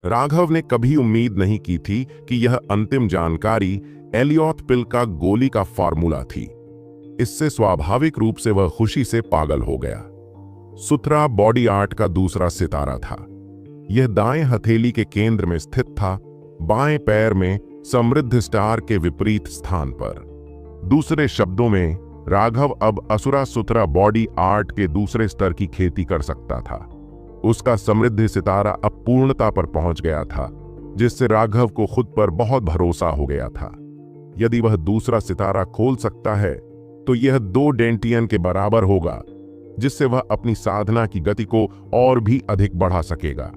राघव ने कभी उम्मीद नहीं की थी कि यह अंतिम जानकारी एलियट पिल का गोली का फॉर्मूला थी। इससे स्वाभाविक रूप से वह खुशी से पागल हो गया। सुथरा बॉडी आर्ट का दूसरा सितारा था। यह दाएं हथेली के केंद्र में स्थित था, बाएं पैर में समृद्ध स्टार के विपरीत स्थान पर। दूसरे शब्दों में, राघव अब असुरा सुथरा बॉडी आर्ट के दूसरे स्तर की खेती कर सकता था। उसका समृद्ध सितारा अब पूर्णता पर पहुंच गया था, जिससे राघव को खुद पर बहुत भरोसा हो गया था। यदि वह दूसरा सितारा खोल सकता है तो यह 2 डेंटियन के बराबर होगा, जिससे वह अपनी साधना की गति को और भी अधिक बढ़ा सकेगा।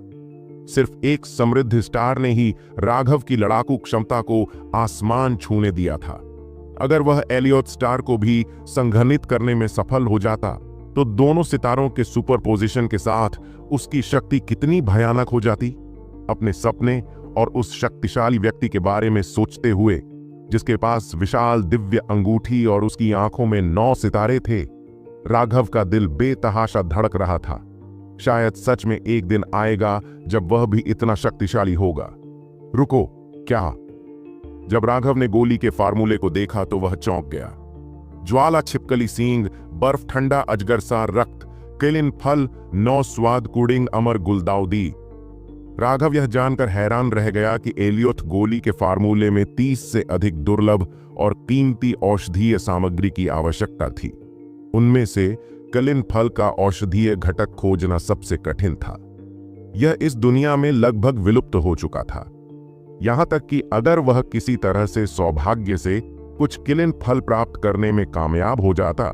सिर्फ एक समृद्ध स्टार ने ही राघव की लड़ाकू क्षमता को आसमान छूने दिया था। अगर वह एलियट स्टार को भी संघनित करने में सफल हो जाता तो दोनों सितारों के सुपरपोजिशन के साथ उसकी शक्ति कितनी भयानक हो जाती। अपने सपने और उस शक्तिशाली व्यक्ति के बारे में सोचते हुए, जिसके पास विशाल दिव्य अंगूठी और उसकी आंखों में 9 सितारे थे, राघव का दिल बेतहाशा धड़क रहा था। शायद सच में एक दिन आएगा जब वह भी इतना शक्तिशाली होगा। रुको, क्या? जब राघव ने गोली के फार्मूले को देखा तो वह चौंक गया। ज्वाला छिपकली सींग, बर्फ ठंडा अजगर सा रक्त, किलिन फल, 9 स्वाद कुडिंग अमर गुलदाउदी। राघव यह जानकर हैरान रह गया कि एलियट गोली के फार्मूले में 30 से अधिक दुर्लभ और कीमती औषधीय सामग्री की आवश्यकता थी। उनमें से किलिन फल का औषधीय घटक खोजना सबसे कठिन था। यह इस दुनिया में लगभग विलुप्त हो चुका था। यहां तक कि अगर वह किसी तरह से सौभाग्य से कुछ किलिन फल प्राप्त करने में कामयाब हो जाता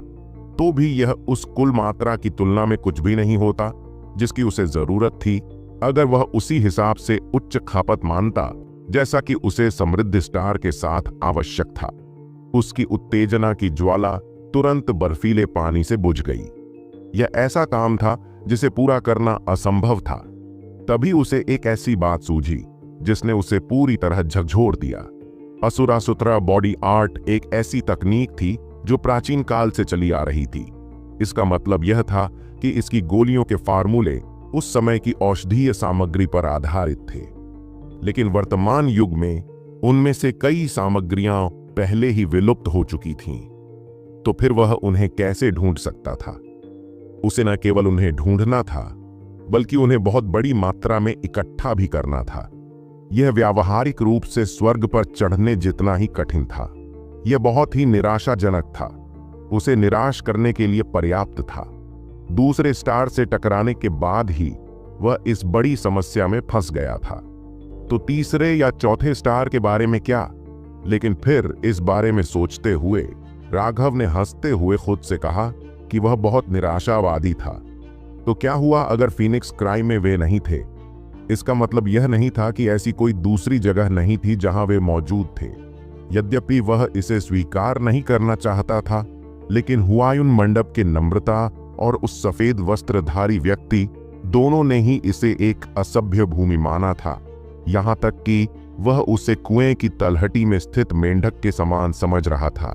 तो भी यह उस कुल मात्रा की तुलना में कुछ भी नहीं होता जिसकी उसे जरूरत थी। अगर वह उसी हिसाब से उच्च खपत मानता जैसा कि उसे समृद्ध स्टार के साथ आवश्यक था, उसकी उत्तेजना की ज्वाला तुरंत बर्फीले पानी से बुझ गई। यह ऐसा काम था जिसे पूरा करना असंभव था। तभी उसे एक ऐसी बात सूझी जिसने उसे पूरी तरह झकझोर दिया। असुरा सुथरा बॉडी आर्ट एक ऐसी तकनीक थी जो प्राचीन काल से चली आ रही थी। इसका मतलब यह था कि इसकी गोलियों के फार्मूले उस समय की औषधीय सामग्री पर आधारित थे, लेकिन वर्तमान युग में उनमें से कई सामग्रियां पहले ही विलुप्त हो चुकी थीं। तो फिर वह उन्हें कैसे ढूंढ सकता था? उसे न केवल उन्हें ढूंढना था, बल्कि उन्हें बहुत बड़ी मात्रा में इकट्ठा भी करना था। यह व्यावहारिक रूप से स्वर्ग पर चढ़ने जितना ही कठिन था। यह बहुत ही निराशाजनक था। उसे निराश करने के लिए पर्याप्त था। दूसरे स्टार से टकराने के बाद ही वह इस बड़ी समस्या में फंस गया था। तो तीसरे या चौथे स्टार के बारे में क्या? लेकिन फिर इस बारे में सोचते हुए राघव ने हंसते हुए खुद से कहा कि वह बहुत निराशावादी था। तो क्या हुआ अगर फीनिक्स क्राइम में वे नहीं थे? इसका मतलब यह नहीं था कि ऐसी कोई दूसरी जगह नहीं थी जहां वे मौजूद थे। यद्यपि वह इसे स्वीकार नहीं करना चाहता था, लेकिन हुमायूं मंडप के नम्रता और उस सफेद वस्त्रधारी व्यक्ति दोनों ने ही इसे एक असभ्य भूमि माना था। यहां तक कि वह उसे कुएं की तलहटी में स्थित मेंढक के समान समझ रहा था।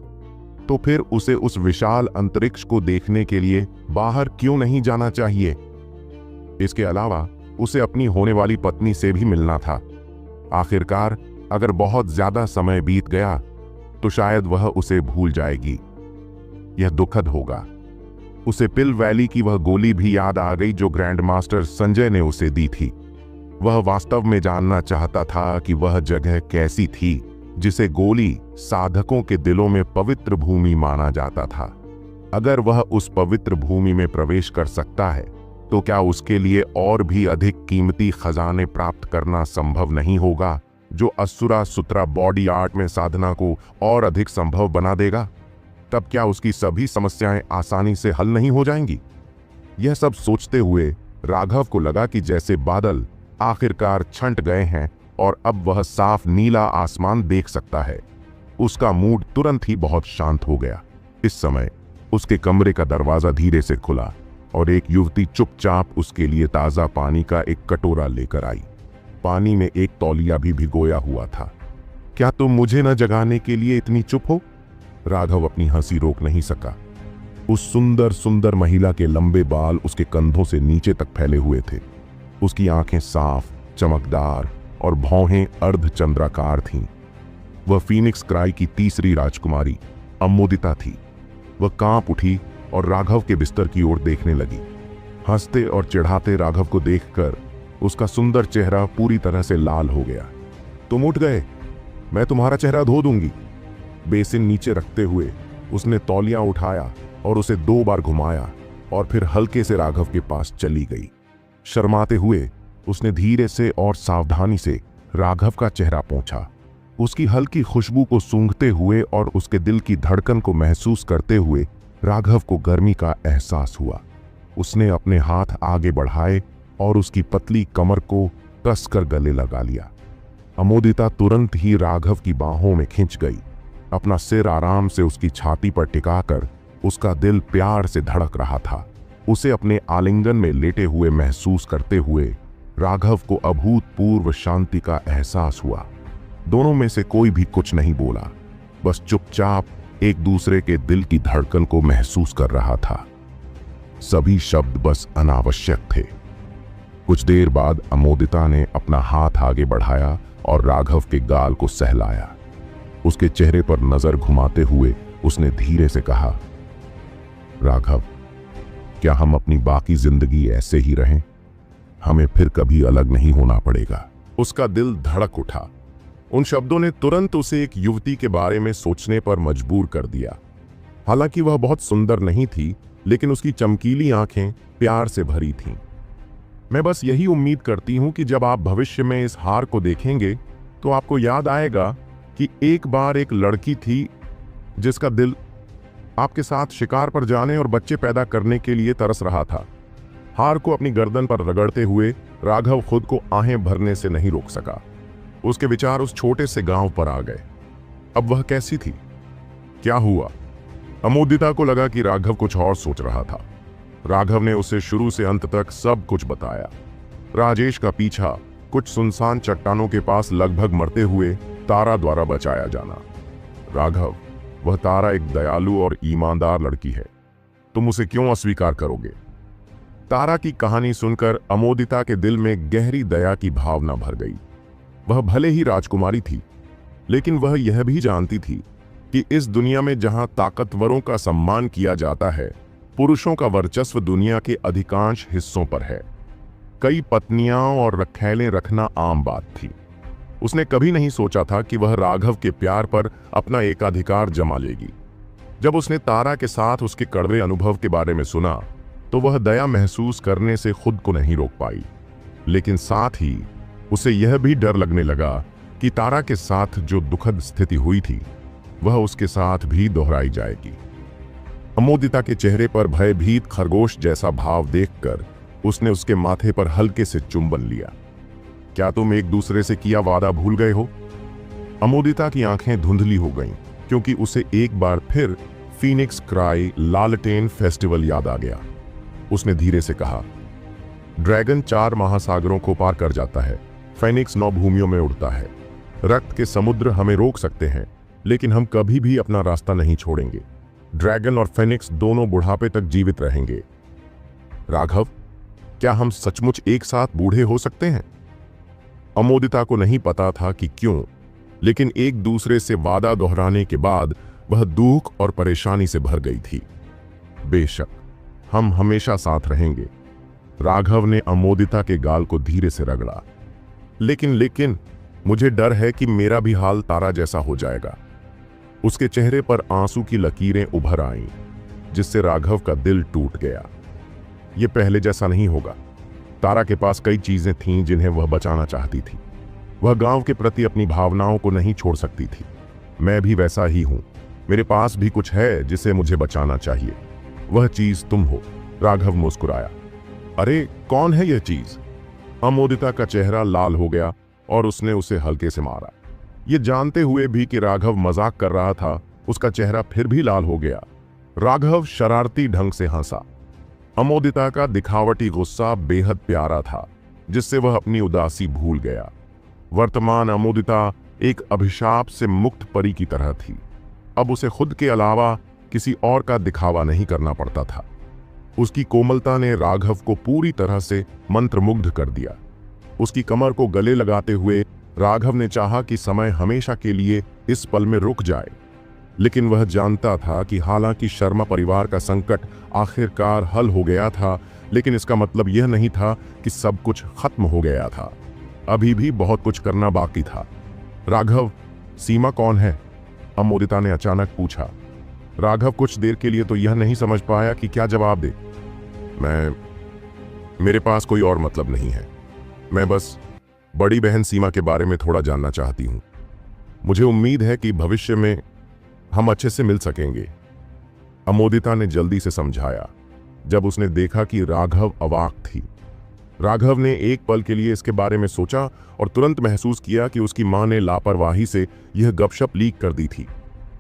तो फिर उसे उस विशाल अंतरिक्ष को देखने के लिए बाहर क्यों नहीं जाना चाहिए? इसके अलावा उसे अपनी होने वाली पत्नी से भी मिलना था। आखिरकार अगर बहुत ज्यादा समय बीत गया तो शायद वह उसे भूल जाएगी। यह दुखद होगा। उसे पिल वैली की वह गोली भी याद आ गई जो ग्रैंड मास्टर संजय ने उसे दी थी। वह वास्तव में जानना चाहता था कि वह जगह कैसी थी जिसे गोली साधकों के दिलों में पवित्र भूमि माना जाता था। अगर वह उस पवित्र भूमि में प्रवेश कर सकता है तो क्या उसके लिए और भी अधिक कीमती खजाने प्राप्त करना संभव नहीं होगा, जो असुरा सुथरा बॉडी आर्ट में साधना को और अधिक संभव बना देगा? तब क्या उसकी सभी समस्याएं आसानी से हल नहीं हो जाएंगी? यह सब सोचते हुए राघव को लगा कि जैसे बादल आखिरकार छंट गए हैं और अब वह साफ नीला आसमान देख सकता है। उसका मूड तुरंत ही बहुत शांत हो गया। इस समय उसके कमरे का दरवाजा धीरे से खुला और एक युवती चुपचाप उसके लिए ताजा पानी का एक कटोरा लेकर आई। पानी में एक तौलिया भी भिगोया हुआ था। क्या तुम मुझे न जगाने के लिए इतनी चुप हो? राघव अपनी हंसी रोक नहीं सका। उस सुंदर सुंदर महिला के लंबे बाल उसके कंधों से नीचे तक फैले हुए थे। उसकी आंखें साफ चमकदार और भौहें अर्धचंद्राकार थीं। वह फीनिक्स क्राई की तीसरी राजकुमारी अमोदिता थी। वह कांप उठी और राघव के बिस्तर की ओर देखने लगी। हंसते और चिढ़ाते राघव को देखकर उसका सुंदर चेहरा पूरी तरह से लाल हो गया। तुम उठ गए, मैं तुम्हारा चेहरा धो दूंगी। बेसिन नीचे रखते हुए उसने तौलिया उठाया और उसे 2 बार घुमाया और फिर हल्के से राघव के पास चली गई। शर्माते हुए उसने धीरे से और सावधानी से राघव का चेहरा पोंछा। उसकी हल्की खुशबू को सूंघते हुए और उसके दिल की धड़कन को महसूस करते हुए राघव को गर्मी का एहसास हुआ। उसने अपने हाथ आगे बढ़ाए और उसकी पतली कमर को कसकर गले लगा लिया। अमोदिता तुरंत ही राघव की बाहों में खिंच गई। अपना सिर आराम से उसकी छाती पर टिकाकर उसका दिल प्यार से धड़क रहा था। उसे अपने आलिंगन में लेटे हुए महसूस करते हुए राघव को अभूतपूर्व शांति का एहसास हुआ। दोनों में से कोई भी कुछ नहीं बोला, बस चुपचाप एक दूसरे के दिल की धड़कन को महसूस कर रहा था। सभी शब्द बस अनावश्यक थे। कुछ देर बाद अमोदिता ने अपना हाथ आगे बढ़ाया और राघव के गाल को सहलाया। उसके चेहरे पर नजर घुमाते हुए उसने धीरे से कहा, राघव, क्या हम अपनी बाकी जिंदगी ऐसे ही रहें? हमें फिर कभी अलग नहीं होना पड़ेगा। उसका दिल धड़क उठा। उन शब्दों ने तुरंत उसे एक युवती के बारे में सोचने पर मजबूर कर दिया। हालांकि वह बहुत सुंदर नहीं थी, लेकिन उसकी चमकीली आंखें प्यार से भरी थीं। मैं बस यही उम्मीद करती हूं कि जब आप भविष्य में इस हार को देखेंगे तो आपको याद आएगा कि एक बार एक लड़की थी जिसका दिल आपके साथ शिकार पर जाने और बच्चे पैदा करने के लिए तरस रहा था। हार को अपनी गर्दन पर रगड़ते हुए राघव खुद को आहें भरने से नहीं रोक सका। उसके विचार उस छोटे से गांव पर आ गए। अब वह कैसी थी? क्या हुआ? अमोदिता को लगा कि राघव कुछ और सोच रहा था। राघव ने उसे शुरू से अंत तक सब कुछ बताया। राजेश का पीछा, कुछ सुनसान चट्टानों के पास लगभग मरते हुए तारा द्वारा बचाया जाना। राघव, वह तारा एक दयालु और ईमानदार लड़की है, तुम उसे क्यों अस्वीकार करोगे? तारा की कहानी सुनकर अमोदिता के दिल में गहरी दया की भावना भर गई। वह भले ही राजकुमारी थी, लेकिन वह यह भी जानती थी कि इस दुनिया में जहां ताकतवरों का सम्मान किया जाता है, पुरुषों का वर्चस्व दुनिया के अधिकांश हिस्सों पर है। कई पत्नियां और रखैलें रखना आम बात थी। उसने कभी नहीं सोचा था कि वह राघव के प्यार पर अपना एकाधिकार जमा लेगी। जब उसने तारा के साथ उसके कड़वे अनुभव के बारे में सुना तो वह दया महसूस करने से खुद को नहीं रोक पाई। लेकिन साथ ही उसे यह भी डर लगने लगा कि तारा के साथ जो दुखद स्थिति हुई थी वह उसके साथ भी दोहराई जाएगी। अमोदिता के चेहरे पर भयभीत खरगोश जैसा भाव देखकर उसने उसके माथे पर हल्के से चुंबन लिया। क्या तुम एक दूसरे से किया वादा भूल गए हो? अमोदिता की आंखें धुंधली हो गईं, क्योंकि उसे एक बार फिर फीनिक्स क्राई लालटेन फेस्टिवल याद आ गया। उसने धीरे से कहा, ड्रैगन 4 महासागरों को पार कर जाता है, फेनिक्स 9 भूमियों में उड़ता है। रक्त के समुद्र हमें रोक सकते हैं, लेकिन हम कभी भी अपना रास्ता नहीं छोड़ेंगे। ड्रैगन और फेनिक्स दोनों बुढ़ापे तक जीवित रहेंगे। राघव, क्या हम सचमुच एक साथ बूढ़े हो सकते हैं? अमोदिता को नहीं पता था कि क्यों, लेकिन एक दूसरे से वादा दोहराने के बाद वह दुख और परेशानी से भर गई थी। बेशक, हम हमेशा साथ रहेंगे। राघव ने अमोदिता के गाल को धीरे से रगड़ा। लेकिन मुझे डर है कि मेरा भी हाल तारा जैसा हो जाएगा। उसके चेहरे पर आंसू की लकीरें उभर आईं, जिससे राघव का दिल टूट गया। यह पहले जैसा नहीं होगा। तारा के पास कई चीजें थीं जिन्हें वह बचाना चाहती थी। वह गांव के प्रति अपनी भावनाओं को नहीं छोड़ सकती थी। मैं भी वैसा ही हूं। मेरे पास भी कुछ है जिसे मुझे बचाना चाहिए। वह चीज तुम हो। राघव मुस्कुराया। अरे, कौन है यह चीज? अमोदिता का चेहरा लाल हो गया और उसने उसे हल्के से मारा। ये जानते हुए भी कि राघव मजाक कर रहा था, उसका चेहरा फिर भी लाल हो गया। राघव शरारती ढंग से हंसा। अमोदिता का दिखावटी गुस्सा बेहद प्यारा था, जिससे वह अपनी उदासी भूल गया। वर्तमान अमोदिता एक अभिशाप से मुक्त परी की तरह थी। अब उसे खुद के अलावा किसी और का दिखावा नहीं करना पड़ता था। उसकी कोमलता ने राघव को पूरी तरह से मंत्रमुग्ध कर दिया। उसकी कमर को गले लगाते हुए राघव ने चाहा कि समय हमेशा के लिए इस पल में रुक जाए। लेकिन वह जानता था कि हालांकि शर्मा परिवार का संकट आखिरकार हल हो गया था, लेकिन इसका मतलब यह नहीं था कि सब कुछ खत्म हो गया था। अभी भी बहुत कुछ करना बाकी था। राघव, सीमा कौन है? अमोदिता ने अचानक पूछा। राघव कुछ देर के लिए तो यह नहीं समझ पाया कि क्या जवाब दे। मेरे पास कोई और मतलब नहीं है। मैं बस बड़ी बहन सीमा के बारे में थोड़ा जानना चाहती हूँ। मुझे उम्मीद है कि भविष्य में हम अच्छे से मिल सकेंगे, अमोदिता ने जल्दी से समझाया। जब उसने देखा कि राघव अवाक थी, राघव ने एक पल के लिए इसके बारे में सोचा और तुरंत महसूस किया कि उसकी मां ने लापरवाही से यह गपशप लीक कर दी थी,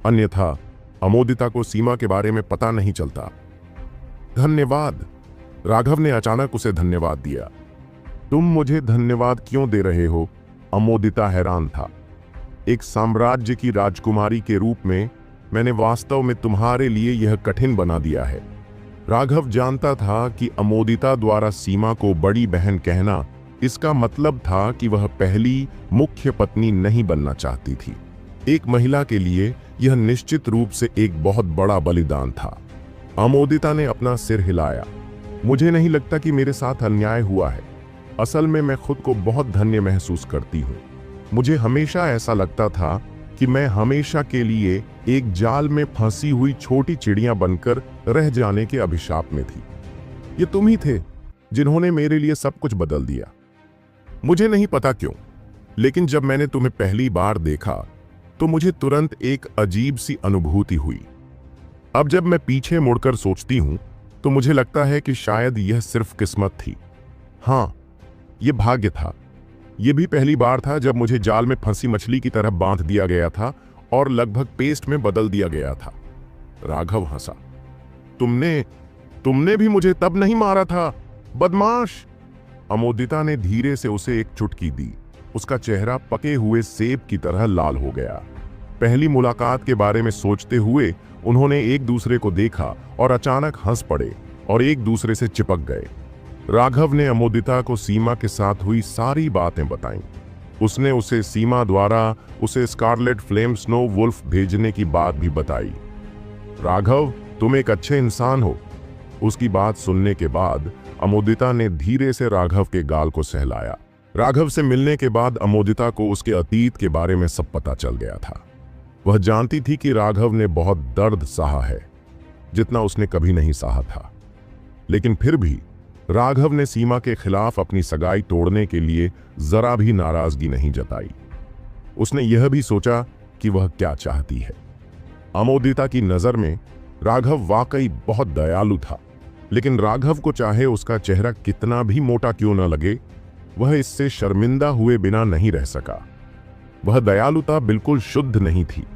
अन्यथा अमोदिता को सीमा के बारे में पता नहीं चलता। धन्यवाद, राघव ने अचानक उसे धन्यवाद दिया। तुम मुझे धन्यवाद क्यों दे रहे हो? अमोदिता हैरान था। एक साम्राज्य की राजकुमारी के रूप में मैंने वास्तव में तुम्हारे लिए यह कठिन बना दिया है। राघव जानता था कि अमोदिता द्वारा सीमा को बड़ी बहन कहना इसका मतलब था कि वह पहली मुख्य पत्नी नहीं बनना चाहती थी। एक महिला के लिए यह निश्चित रूप से एक बहुत बड़ा बलिदान था। अमोदिता ने अपना सिर हिलाया। मुझे नहीं लगता कि मेरे साथ अन्याय हुआ है। असल में मैं खुद को बहुत धन्य महसूस करती हूँ। मुझे हमेशा ऐसा लगता था कि मैं हमेशा के लिए एक जाल में फंसी हुई छोटी चिड़िया बनकर रह जाने के अभिशाप में थी। ये तुम ही थे जिन्होंने मेरे लिए सब कुछ बदल दिया। मुझे नहीं पता क्यों, लेकिन जब मैंने तुम्हें पहली बार देखा तो मुझे तुरंत एक अजीब सी अनुभूति हुई। अब जब मैं पीछे मुड़कर सोचती हूं तो मुझे लगता है कि शायद यह सिर्फ किस्मत थी। हाँ, यह भाग्य था। यह भी पहली बार था जब मुझे जाल में फंसी मछली की तरह बांध दिया गया था और लगभग पेस्ट में बदल दिया गया था। राघव हंसा। तुमने भी मुझे तब नहीं मारा था, बदमाश। अमोदिता ने धीरे से उसे एक चुटकी दी। उसका चेहरा पके हुए सेब की तरह लाल हो गया। पहली मुलाकात के बारे में सोचते हुए उन्होंने एक दूसरे को देखा और अचानक हंस पड़े और एक दूसरे से चिपक गए। राघव ने अमोदिता को सीमा के साथ हुई सारी बातें बताईं। उसने उसे सीमा द्वारा उसे स्कारलेट फ्लेम स्नो वुल्फ भेजने की बात भी बताई। राघव, तुम एक अच्छे इंसान हो। उसकी बात सुनने के बाद अमोदिता ने धीरे से राघव के गाल को सहलाया। राघव से मिलने के बाद अमोदिता को उसके अतीत के बारे में सब पता चल गया था। वह जानती थी कि राघव ने बहुत दर्द सहा है, जितना उसने कभी नहीं सहा था। लेकिन फिर भी राघव ने सीमा के खिलाफ अपनी सगाई तोड़ने के लिए जरा भी नाराजगी नहीं जताई। उसने यह भी सोचा कि वह क्या चाहती है। अमोदिता की नजर में राघव वाकई बहुत दयालु था, लेकिन राघव को चाहे उसका चेहरा कितना भी मोटा क्यों न लगे, वह इससे शर्मिंदा हुए बिना नहीं रह सका। वह दयालुता बिल्कुल शुद्ध नहीं थी।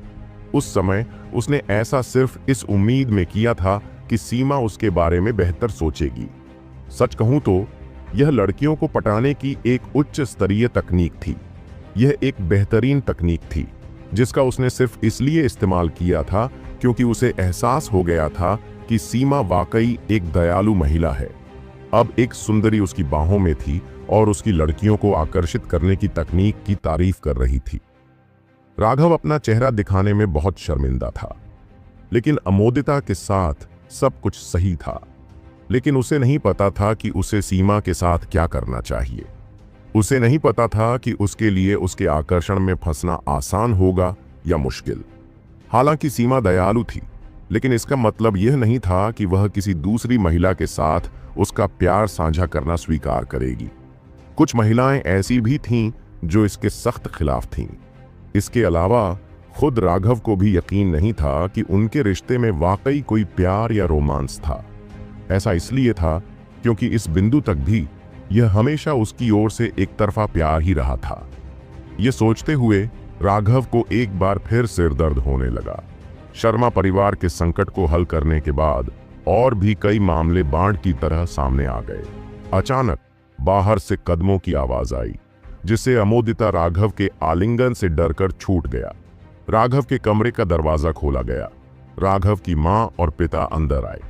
उस समय उसने ऐसा सिर्फ इस उम्मीद में किया था कि सीमा उसके बारे में बेहतर सोचेगी। सच कहूं तो यह लड़कियों को पटाने की एक उच्च स्तरीय तकनीक थी। यह एक बेहतरीन तकनीक थी जिसका उसने सिर्फ इसलिए इस्तेमाल किया था क्योंकि उसे एहसास हो गया था कि सीमा वाकई एक दयालु महिला है। अब एक सुंदरी उसकी बाहों में थी और उसकी लड़कियों को आकर्षित करने की तकनीक की तारीफ कर रही थी। राघव अपना चेहरा दिखाने में बहुत शर्मिंदा था, लेकिन अमोदिता के साथ सब कुछ सही था। लेकिन उसे नहीं पता था कि उसे सीमा के साथ क्या करना चाहिए। उसे नहीं पता था कि उसके लिए उसके आकर्षण में फंसना आसान होगा या मुश्किल। हालांकि सीमा दयालु थी, लेकिन इसका मतलब यह नहीं था कि वह किसी दूसरी महिला के साथ उसका प्यार साझा करना स्वीकार करेगी। कुछ महिलाएं ऐसी भी थीं जो इसके सख्त खिलाफ थीं। इसके अलावा खुद राघव को भी यकीन नहीं था कि उनके रिश्ते में वाकई कोई प्यार या रोमांस था। ऐसा इसलिए था क्योंकि इस बिंदु तक भी यह हमेशा उसकी ओर से एक तरफा प्यार ही रहा था। यह सोचते हुए राघव को एक बार फिर सिरदर्द होने लगा। शर्मा परिवार के संकट को हल करने के बाद और भी कई मामले बाढ़ की तरह सामने आ गए। अचानक बाहर से कदमों की आवाज आई, जिससे अमोदिता राघव के आलिंगन से डरकर छूट गया। राघव के कमरे का दरवाजा खोला गया। राघव की मां और पिता अंदर आए।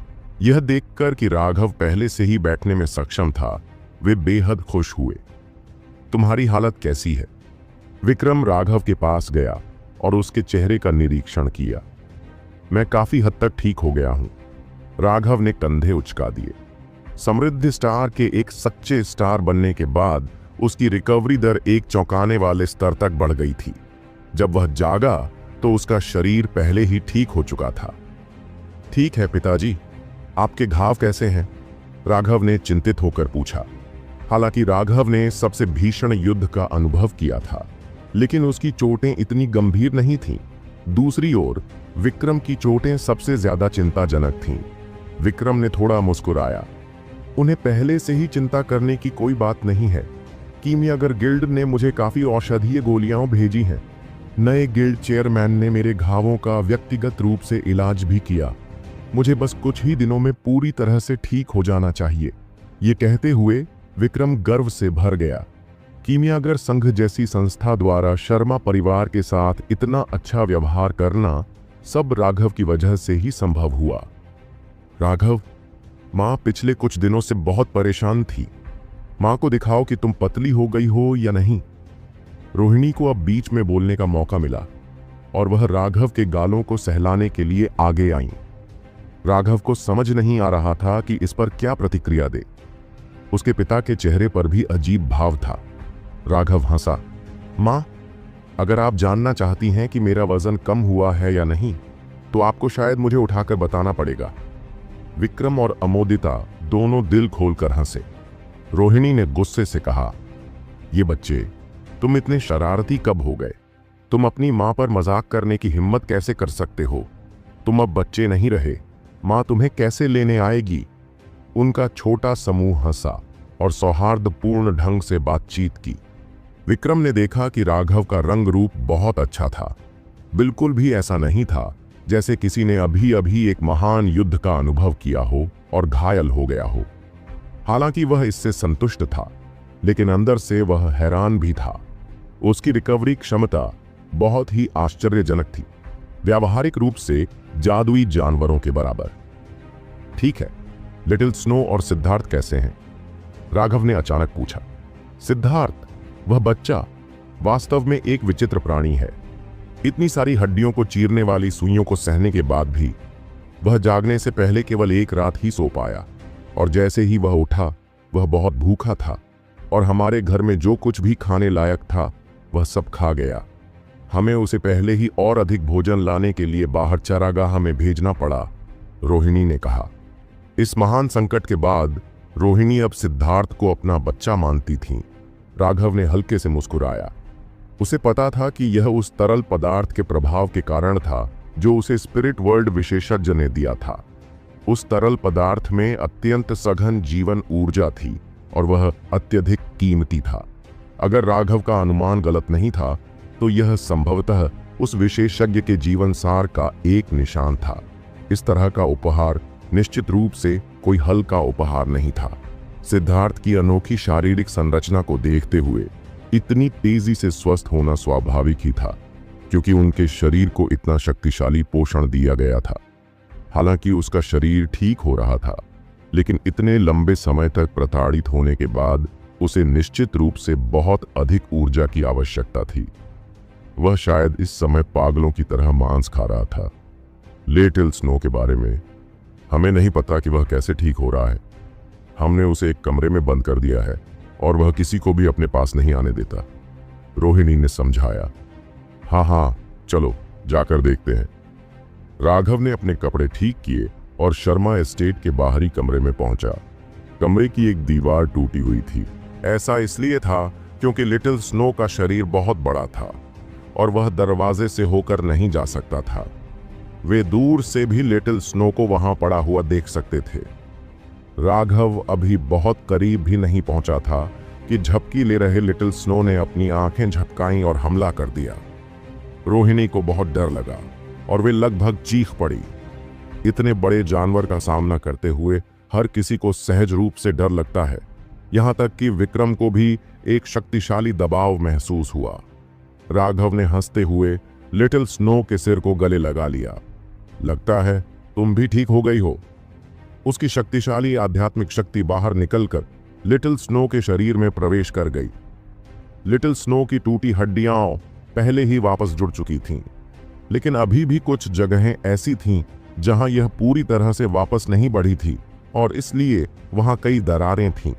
यह देखकर कि राघव पहले से ही बैठने में सक्षम था, वे बेहद खुश हुए। तुम्हारी हालत कैसी है? विक्रम राघव के पास गया और उसके चेहरे का निरीक्षण किया। मैं काफी हद तक ठीक हो गया हूं, राघव ने कंधे उचका दिए। समृद्धि स्टार के एक सच्चे स्टार बनने के बाद उसकी रिकवरी दर एक चौंकाने वाले स्तर तक बढ़ गई थी। जब वह जागा तो उसका शरीर पहले ही ठीक हो चुका था। ठीक है पिताजी, आपके घाव कैसे हैं? राघव ने चिंतित होकर पूछा। हालांकि राघव ने सबसे भीषण युद्ध का अनुभव किया था, लेकिन उसकी चोटें इतनी गंभीर नहीं थीं। दूसरी ओर विक्रम की चोटें सबसे ज्यादा चिंताजनक थीं। विक्रम ने थोड़ा मुस्कुराया। उन्हें पहले से ही चिंता करने की कोई बात नहीं है। कीमियागर गिल्ड ने मुझे काफी औषधीय गोलियां भेजी हैं। नए गिल्ड चेयरमैन ने मेरे घावों का व्यक्तिगत रूप से इलाज भी किया। मुझे बस कुछ ही दिनों में पूरी तरह से ठीक हो जाना चाहिए। ये कहते हुए विक्रम गर्व से भर गया। कीमियागर संघ जैसी संस्था द्वारा शर्मा परिवार के साथ इतना अच्छा व्यवहार करना सब राघव की वजह से ही संभव हुआ। राघव, माँ पिछले कुछ दिनों से बहुत परेशान थी। माँ को दिखाओ कि तुम पतली हो गई हो या नहीं। रोहिणी को अब बीच में बोलने का मौका मिला और वह राघव के गालों को सहलाने के लिए आगे आईं। राघव को समझ नहीं आ रहा था कि इस पर क्या प्रतिक्रिया दे। उसके पिता के चेहरे पर भी अजीब भाव था। राघव हंसा। माँ, अगर आप जानना चाहती हैं कि मेरा वजन कम हुआ है या नहीं, तो आपको शायद मुझे उठाकर बताना पड़ेगा। विक्रम और अमोदिता दोनों दिल खोलकर हंसे। रोहिणी ने गुस्से से कहा, ये बच्चे, तुम इतने शरारती कब हो गए? तुम अपनी माँ पर मजाक करने की हिम्मत कैसे कर सकते हो? तुम अब बच्चे नहीं रहे, माँ तुम्हें कैसे लेने आएगी? उनका छोटा समूह हंसा और सौहार्दपूर्ण ढंग से बातचीत की। विक्रम ने देखा कि राघव का रंग रूप बहुत अच्छा था। बिल्कुल भी ऐसा नहीं था जैसे किसी ने अभी अभी एक महान युद्ध का अनुभव किया हो और घायल हो गया हो। हालांकि वह इससे संतुष्ट था, लेकिन अंदर से वह हैरान भी था। उसकी रिकवरी क्षमता बहुत ही आश्चर्यजनक थी, व्यावहारिक रूप से जादुई जानवरों के बराबर। ठीक है, लिटिल स्नो और सिद्धार्थ कैसे हैं? राघव ने अचानक पूछा। सिद्धार्थ, वह बच्चा, वास्तव में एक विचित्र प्राणी है। इतनी सारी हड्डियों को चीरने वाली सुइयों को सहने के बाद भी वह जागने से पहले केवल एक रात ही सो पाया, और जैसे ही वह उठा वह बहुत भूखा था और हमारे घर में जो कुछ भी खाने लायक था वह सब खा गया। हमें उसे पहले ही और अधिक भोजन लाने के लिए बाहर चरागाह में भेजना पड़ा, रोहिणी ने कहा। इस महान संकट के बाद रोहिणी अब सिद्धार्थ को अपना बच्चा मानती थीं। राघव ने हल्के से मुस्कुराया। उसे पता था कि यह उस तरल पदार्थ के प्रभाव के कारण था जो उसे स्पिरिट वर्ल्ड विशेषज्ञ ने दिया था। उस तरल पदार्थ में अत्यंत सघन जीवन ऊर्जा थी और वह अत्यधिक कीमती था। अगर राघव का अनुमान गलत नहीं था तो यह संभवतः उस विशेषज्ञ के जीवन सार का एक निशान था। इस तरह का उपहार निश्चित रूप से कोई हल्का उपहार नहीं था। सिद्धार्थ की अनोखी शारीरिक संरचना को देखते हुए इतनी तेजी से स्वस्थ होना स्वाभाविक ही था, क्योंकि उनके शरीर को इतना शक्तिशाली पोषण दिया गया था। हालांकि उसका शरीर ठीक हो रहा था, लेकिन इतने लंबे समय तक प्रताड़ित होने के बाद उसे निश्चित रूप से बहुत अधिक ऊर्जा की आवश्यकता थी। वह शायद इस समय पागलों की तरह मांस खा रहा था। लिटिल स्नो के बारे में हमें नहीं पता कि वह कैसे ठीक हो रहा है। हमने उसे एक कमरे में बंद कर दिया है और वह किसी को भी अपने पास नहीं आने देता, रोहिणी ने समझाया। हाँ, चलो जाकर देखते हैं। राघव ने अपने कपड़े ठीक किए और शर्मा एस्टेट के बाहरी कमरे में पहुंचा। कमरे की एक दीवार टूटी हुई थी। ऐसा इसलिए था क्योंकि लिटिल स्नो का शरीर बहुत बड़ा था और वह दरवाजे से होकर नहीं जा सकता था। वे दूर से भी लिटिल स्नो को वहां पड़ा हुआ देख सकते थे। राघव अभी बहुत करीब भी नहीं पहुंचा था कि झपकी ले रहे लिटिल स्नो ने अपनी आंखें झपकाईं और हमला कर दिया। रोहिणी को बहुत डर लगा और वे लगभग चीख पड़ी। इतने बड़े जानवर का सामना करते हुए हर किसी को सहज रूप से डर लगता है, यहां तक कि विक्रम को भी एक शक्तिशाली दबाव महसूस हुआ। राघव ने हंसते हुए लिटिल स्नो के सिर को गले लगा लिया। लगता है तुम भी ठीक हो गई हो। उसकी शक्तिशाली आध्यात्मिक शक्ति बाहर निकलकर लिटिल स्नो के शरीर में प्रवेश कर गई। लिटिल स्नो की टूटी हड्डियां पहले ही वापस जुड़ चुकी थीं, लेकिन अभी भी कुछ जगहें ऐसी थीं जहां यह पूरी तरह से वापस नहीं बढ़ी थी और इसलिए वहां कई दरारें थीं।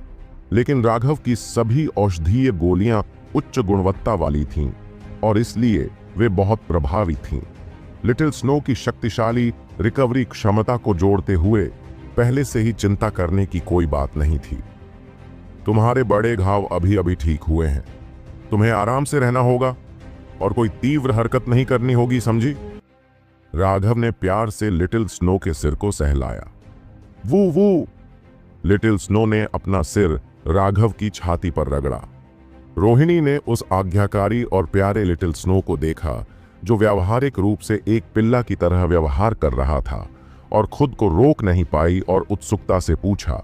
लेकिन राघव की सभी औषधीय गोलियां उच्च गुणवत्ता वाली थीं और इसलिए वे बहुत प्रभावी थीं। लिटिल स्नो की शक्तिशाली रिकवरी क्षमता को जोड़ते हुए पहले से ही चिंता करने की कोई बात नहीं थी। तुम्हारे बड़े घाव अभी अभी ठीक हुए हैं, तुम्हें आराम से रहना होगा और कोई तीव्र हरकत नहीं करनी होगी, समझी? राघव ने प्यार से लिटिल स्नो के सिर को सहलाया। वू वू। लिटिल स्नो ने अपना सिर राघव की छाती पर रगड़ा। रोहिणी ने उस आज्ञाकारी और प्यारे लिटिल स्नो को देखा जो व्यावहारिक रूप से एक पिल्ला की तरह व्यवहार कर रहा था और खुद को रोक नहीं पाई और उत्सुकता से पूछा,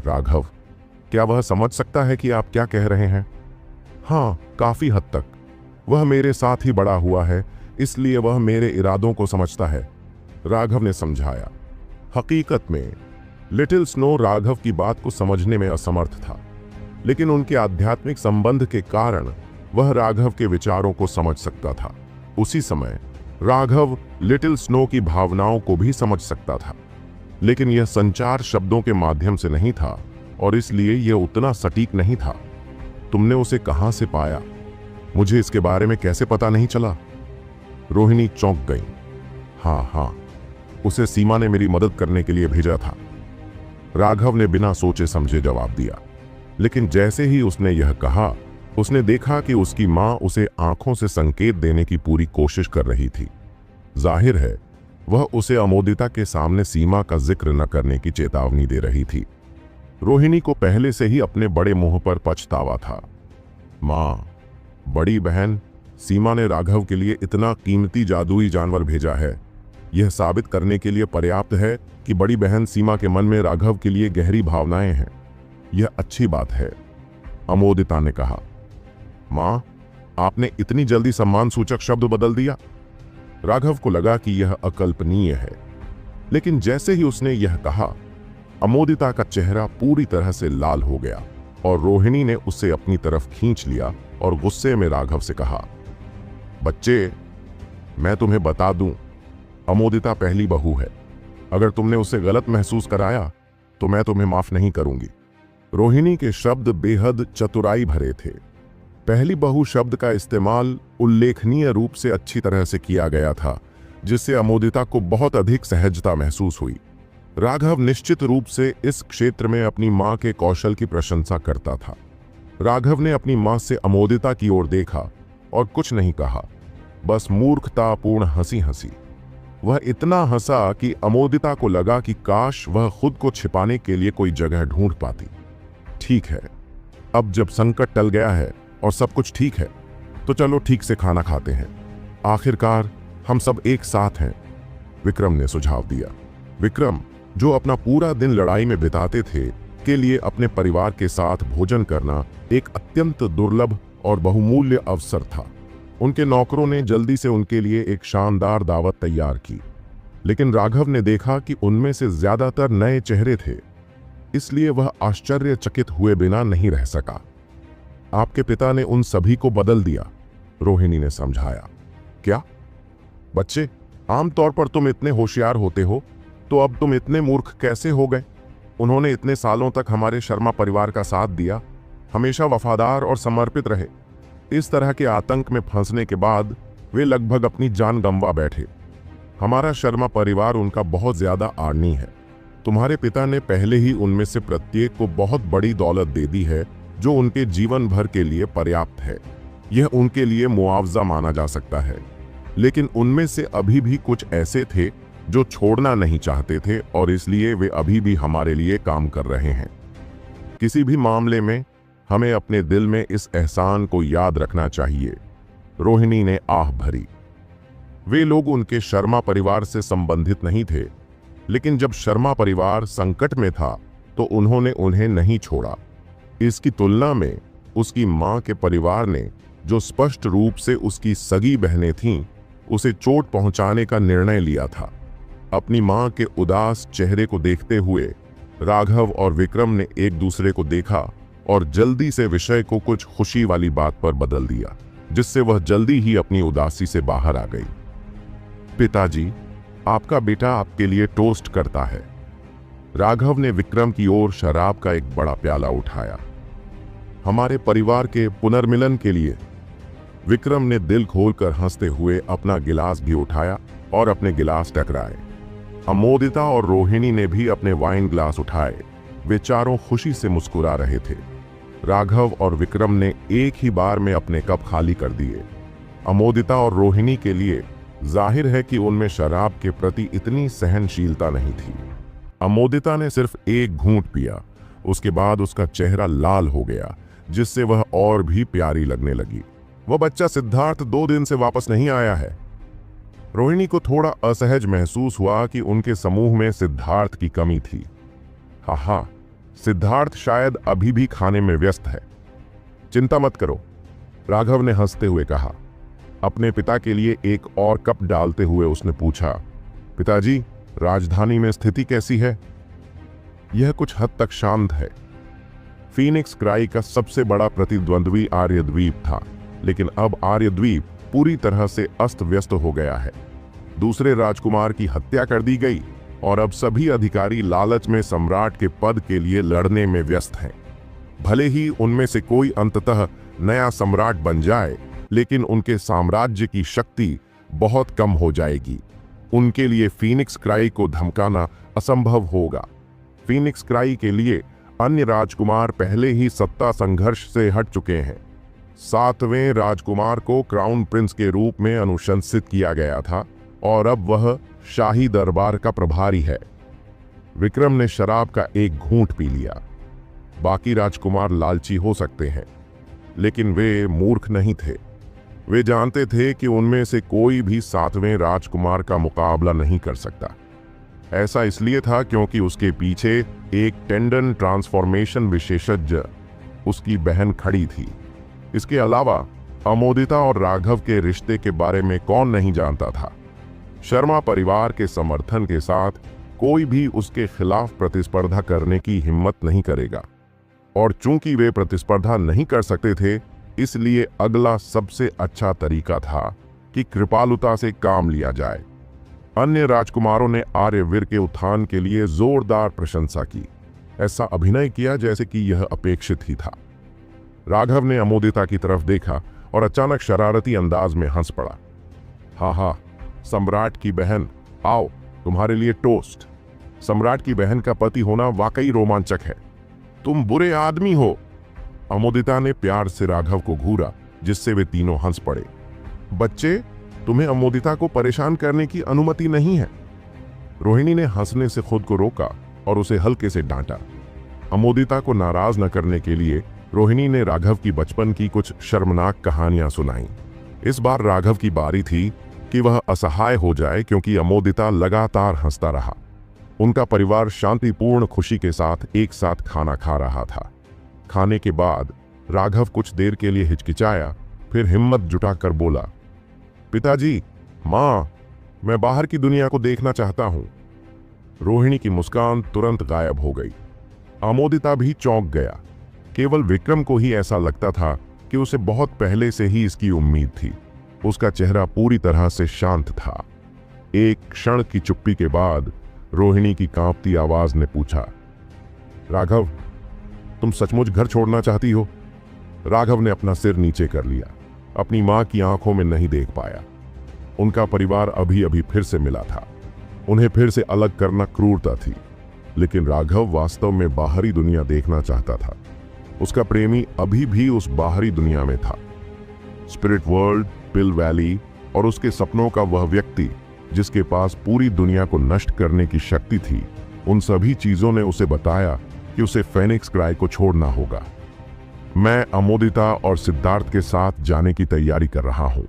राघव, क्या वह समझ सकता है कि आप क्या कह रहे हैं? हाँ, काफी हद तक। वह मेरे साथ ही बड़ा हुआ है, इसलिए वह मेरे इरादों को समझता है, राघव ने समझाया। हकीकत में लिटिल स्नो राघव की बात को समझने में असमर्थ था, लेकिन उनके आध्यात्मिक संबंध के कारण वह राघव के विचारों को समझ सकता था। उसी समय राघव लिटिल स्नो की भावनाओं को भी समझ सकता था, लेकिन यह संचार शब्दों के माध्यम से नहीं था और इसलिए यह उतना सटीक नहीं था। तुमने उसे कहां से पाया? मुझे इसके बारे में कैसे पता नहीं चला? रोहिणी चौंक गई। हाँ, उसे सीमा ने मेरी मदद करने के लिए भेजा था, राघव ने बिना सोचे समझे जवाब दिया। लेकिन जैसे ही उसने यह कहा, उसने देखा कि उसकी मां उसे आंखों से संकेत देने की पूरी कोशिश कर रही थी। जाहिर है वह उसे अमोदिता के सामने सीमा का जिक्र न करने की चेतावनी दे रही थी। रोहिणी को पहले से ही अपने बड़े मुंह पर पछतावा था। मां, बड़ी बहन सीमा ने राघव के लिए इतना कीमती जादुई जानवर भेजा है, यह साबित करने के लिए पर्याप्त है कि बड़ी बहन सीमा के मन में राघव के लिए गहरी भावनाएं हैं। यह अच्छी बात है, अमोदिता ने कहा। मां, आपने इतनी जल्दी सम्मान सूचक शब्द बदल दिया। राघव को लगा कि यह अकल्पनीय है, लेकिन जैसे ही उसने यह कहा, अमोदिता का चेहरा पूरी तरह से लाल हो गया और रोहिणी ने उसे अपनी तरफ खींच लिया और गुस्से में राघव से कहा, बच्चे, मैं तुम्हें बता दूं, अमोदिता पहली बहू है। अगर तुमने उसे गलत महसूस कराया तो मैं तुम्हें माफ नहीं करूंगी। रोहिणी के शब्द बेहद चतुराई भरे थे। पहली बहू शब्द का इस्तेमाल उल्लेखनीय रूप से अच्छी तरह से किया गया था, जिससे अमोदिता को बहुत अधिक सहजता महसूस हुई। राघव निश्चित रूप से इस क्षेत्र में अपनी मां के कौशल की प्रशंसा करता था। राघव ने अपनी मां से अमोदिता की ओर देखा और कुछ नहीं कहा, बस मूर्खतापूर्ण हंसी हंसी। वह इतना हंसा कि अमोदिता को लगा कि काश वह खुद को छिपाने के लिए कोई जगह ढूंढ पाती। ठीक है, अब जब संकट टल गया है और सब कुछ ठीक है, तो चलो ठीक से खाना खाते हैं। आखिरकार हम सब एक साथ हैं, विक्रम ने सुझाव दिया। विक्रम, जो अपना पूरा दिन लड़ाई में बिताते थे, के लिए अपने परिवार के साथ भोजन करना एक अत्यंत दुर्लभ और बहुमूल्य अवसर था। उनके नौकरों ने जल्दी से उनके लिए एक शानदार दावत तैयार की, लेकिन राघव ने देखा कि उनमें से ज्यादातर नए चेहरे थे, इसलिए वह आश्चर्यचकित हुए बिना नहीं रह सका। आपके पिता ने उन सभी को बदल दिया, रोहिणी ने समझाया। क्या? बच्चे, आमतौर पर तुम इतने होशियार होते हो, तो अब तुम इतने मूर्ख कैसे हो गए? उन्होंने इतने सालों तक हमारे शर्मा परिवार का साथ दिया, हमेशा वफादार और समर्पित रहे। इस तरह के आतंक में फंसने के बाद वे लगभग अपनी जान गंवा बैठे। हमारा शर्मा परिवार उनका बहुत ज्यादा आड़नी है। तुम्हारे पिता ने पहले ही उनमें से प्रत्येक को बहुत बड़ी दौलत दे दी है, जो उनके जीवन भर के लिए पर्याप्त है। यह उनके लिए मुआवजा माना जा सकता है, लेकिन उनमें से अभी भी कुछ ऐसे थे जो छोड़ना नहीं चाहते थे और इसलिए वे अभी भी हमारे लिए काम कर रहे हैं। किसी भी मामले में हमें अपने दिल में इस एहसान को याद रखना चाहिए, रोहिणी ने आह भरी। वे लोग उनके शर्मा परिवार से संबंधित नहीं थे, लेकिन जब शर्मा परिवार संकट में था तो उन्होंने उन्हें नहीं छोड़ा। इसकी तुलना में उसकी मां के परिवार ने, जो स्पष्ट रूप से उसकी सगी बहनें थीं, उसे चोट पहुंचाने का निर्णय लिया था। अपनी मां के उदास चेहरे को देखते हुए राघव और विक्रम ने एक दूसरे को देखा और जल्दी से विषय को कुछ खुशी वाली बात पर बदल दिया, जिससे वह जल्दी ही अपनी उदासी से बाहर आ गई। पिताजी, आपका बेटा आपके लिए टोस्ट करता है। राघव ने विक्रम की ओर शराब का एक बड़ा प्याला उठाया। हमारे परिवार के पुनर्मिलन के लिए। विक्रम ने दिल खोलकर हंसते हुए अपना गिलास भी उठाया और अपने गिलास टकराए। अमोदिता और रोहिणी ने भी अपने वाइन ग्लास उठाए। वे चारों खुशी से मुस्कुरा रहे थे। राघव और विक्रम ने एक ही बार में अपने कप खाली कर दिए। अमोदिता और रोहिणी के लिए जाहिर है कि उनमें शराब के प्रति इतनी सहनशीलता नहीं थी। अमोदिता ने सिर्फ एक घूंट पिया, उसके बाद उसका चेहरा लाल हो गया, जिससे वह और भी प्यारी लगने लगी। वह बच्चा सिद्धार्थ 2 दिन से वापस नहीं आया है। रोहिणी को थोड़ा असहज महसूस हुआ कि उनके समूह में सिद्धार्थ की कमी थी। हाँ, सिद्धार्थ शायद अभी भी खाने में व्यस्त है। चिंता मत करो, राघव ने हंसते हुए कहा। अपने पिता के लिए एक और कप डालते हुए उसने पूछा, पिताजी, राजधानी में स्थिति कैसी है? यह कुछ हद तक शांत है। फीनिक्स क्राई का सबसे बड़ा प्रतिद्वंद्वी आर्यद्वीप था, लेकिन अब आर्यद्वीप पूरी तरह से अस्त व्यस्त हो गया है। दूसरे राजकुमार की हत्या कर दी गई और अब सभी अधिकारी लालच में सम्राट के पद के लिए लड़ने में व्यस्त हैं। भले ही उनमें से कोई अंततः नया सम्राट बन जाए, लेकिन उनके साम्राज्य की शक्ति बहुत कम हो जाएगी। उनके लिए फीनिक्स क्राई को धमकाना असंभव होगा। फीनिक्स क्राई के लिए अन्य राजकुमार पहले ही सत्ता संघर्ष से हट चुके हैं। 7वें राजकुमार को क्राउन प्रिंस के रूप में अनुशंसित किया गया था और अब वह शाही दरबार का प्रभारी है। विक्रम ने शराब का एक घूंट पी लिया। बाकी राजकुमार लालची हो सकते हैं, लेकिन वे मूर्ख नहीं थे। वे जानते थे कि उनमें से कोई भी 7वें राजकुमार का मुकाबला नहीं कर सकता। ऐसा इसलिए था क्योंकि उसके पीछे एक टेंडन ट्रांसफॉर्मेशन विशेषज्ञ, उसकी बहन खड़ी थी। इसके अलावा अमोदिता और राघव के रिश्ते के बारे में कौन नहीं जानता था। शर्मा परिवार के समर्थन के साथ कोई भी उसके खिलाफ प्रतिस्पर्धा करने की हिम्मत नहीं करेगा, और चूंकि वे प्रतिस्पर्धा नहीं कर सकते थे, इसलिए अगला सबसे अच्छा तरीका था कि कृपालुता से काम लिया जाए। अन्य राजकुमारों ने आर्यवीर के उत्थान के लिए जोरदार प्रशंसा की। ऐसा अभिनय किया जैसे कि यह अपेक्षित ही था। राघव ने अमोदिता की तरफ देखा और अचानक शरारती अंदाज में हंस पड़ा। हाँ, सम्राट की बहन, आओ, तुम्हारे लिए टोस्ट। सम्राट की बहन का पति होना वाकई रोमांचक है। तुम बुरे आदमी हो। अमोदिता ने प्यार से राघव को घूरा, जिससे वे तीनों हंस पड़े। बच्चे, तुम्हें अमोदिता को परेशान करने की अनुमति नहीं है। रोहिणी ने हंसने से खुद को रोका और उसे हल्के से डांटा। अमोदिता को नाराज न करने के लिए रोहिणी ने राघव की बचपन की कुछ शर्मनाक कहानियां सुनाई। इस बार राघव की बारी थी कि वह असहाय हो जाए, क्योंकि अमोदिता लगातार हंसता रहा। उनका परिवार शांतिपूर्ण खुशी के साथ एक साथ खाना खा रहा था। खाने के बाद राघव कुछ देर के लिए हिचकिचाया, फिर हिम्मत जुटाकर बोला, पिताजी, माँ, मैं बाहर की दुनिया को देखना चाहता हूँ। रोहिणी की मुस्कान तुरंत गायब हो गई। अमोदिता भी चौंक गया। केवल विक्रम को ही ऐसा लगता था कि उसे बहुत पहले से ही इसकी उम्मीद थी। उसका चेहरा पूरी तरह से शांत था। एक क्षण की चुप्पी के बाद रोहिणी की कांपती आवाज ने पूछा, राघव, तुम सचमुच घर छोड़ना चाहती हो? राघव ने अपना सिर नीचे कर लिया। अपनी मां की आंखों में नहीं देख पाया। उनका परिवार अभी अभी फिर से मिला था। उन्हें फिर से अलग करना क्रूरता थी, लेकिन राघव वास्तव में बाहरी दुनिया देखना चाहता था। उसका प्रेमी अभी भी उस बाहरी दुनिया में था। स्पिरिट वर्ल्ड, पिल वैली और उसके सपनों का वह व्यक्ति जिसके पास पूरी दुनिया को नष्ट करने की शक्ति थी, उन सभी चीजों ने उसे बताया कि उसे फेनिक्स क्राई को छोड़ना होगा। मैं अमोदिता और सिद्धार्थ के साथ जाने की तैयारी कर रहा हूं।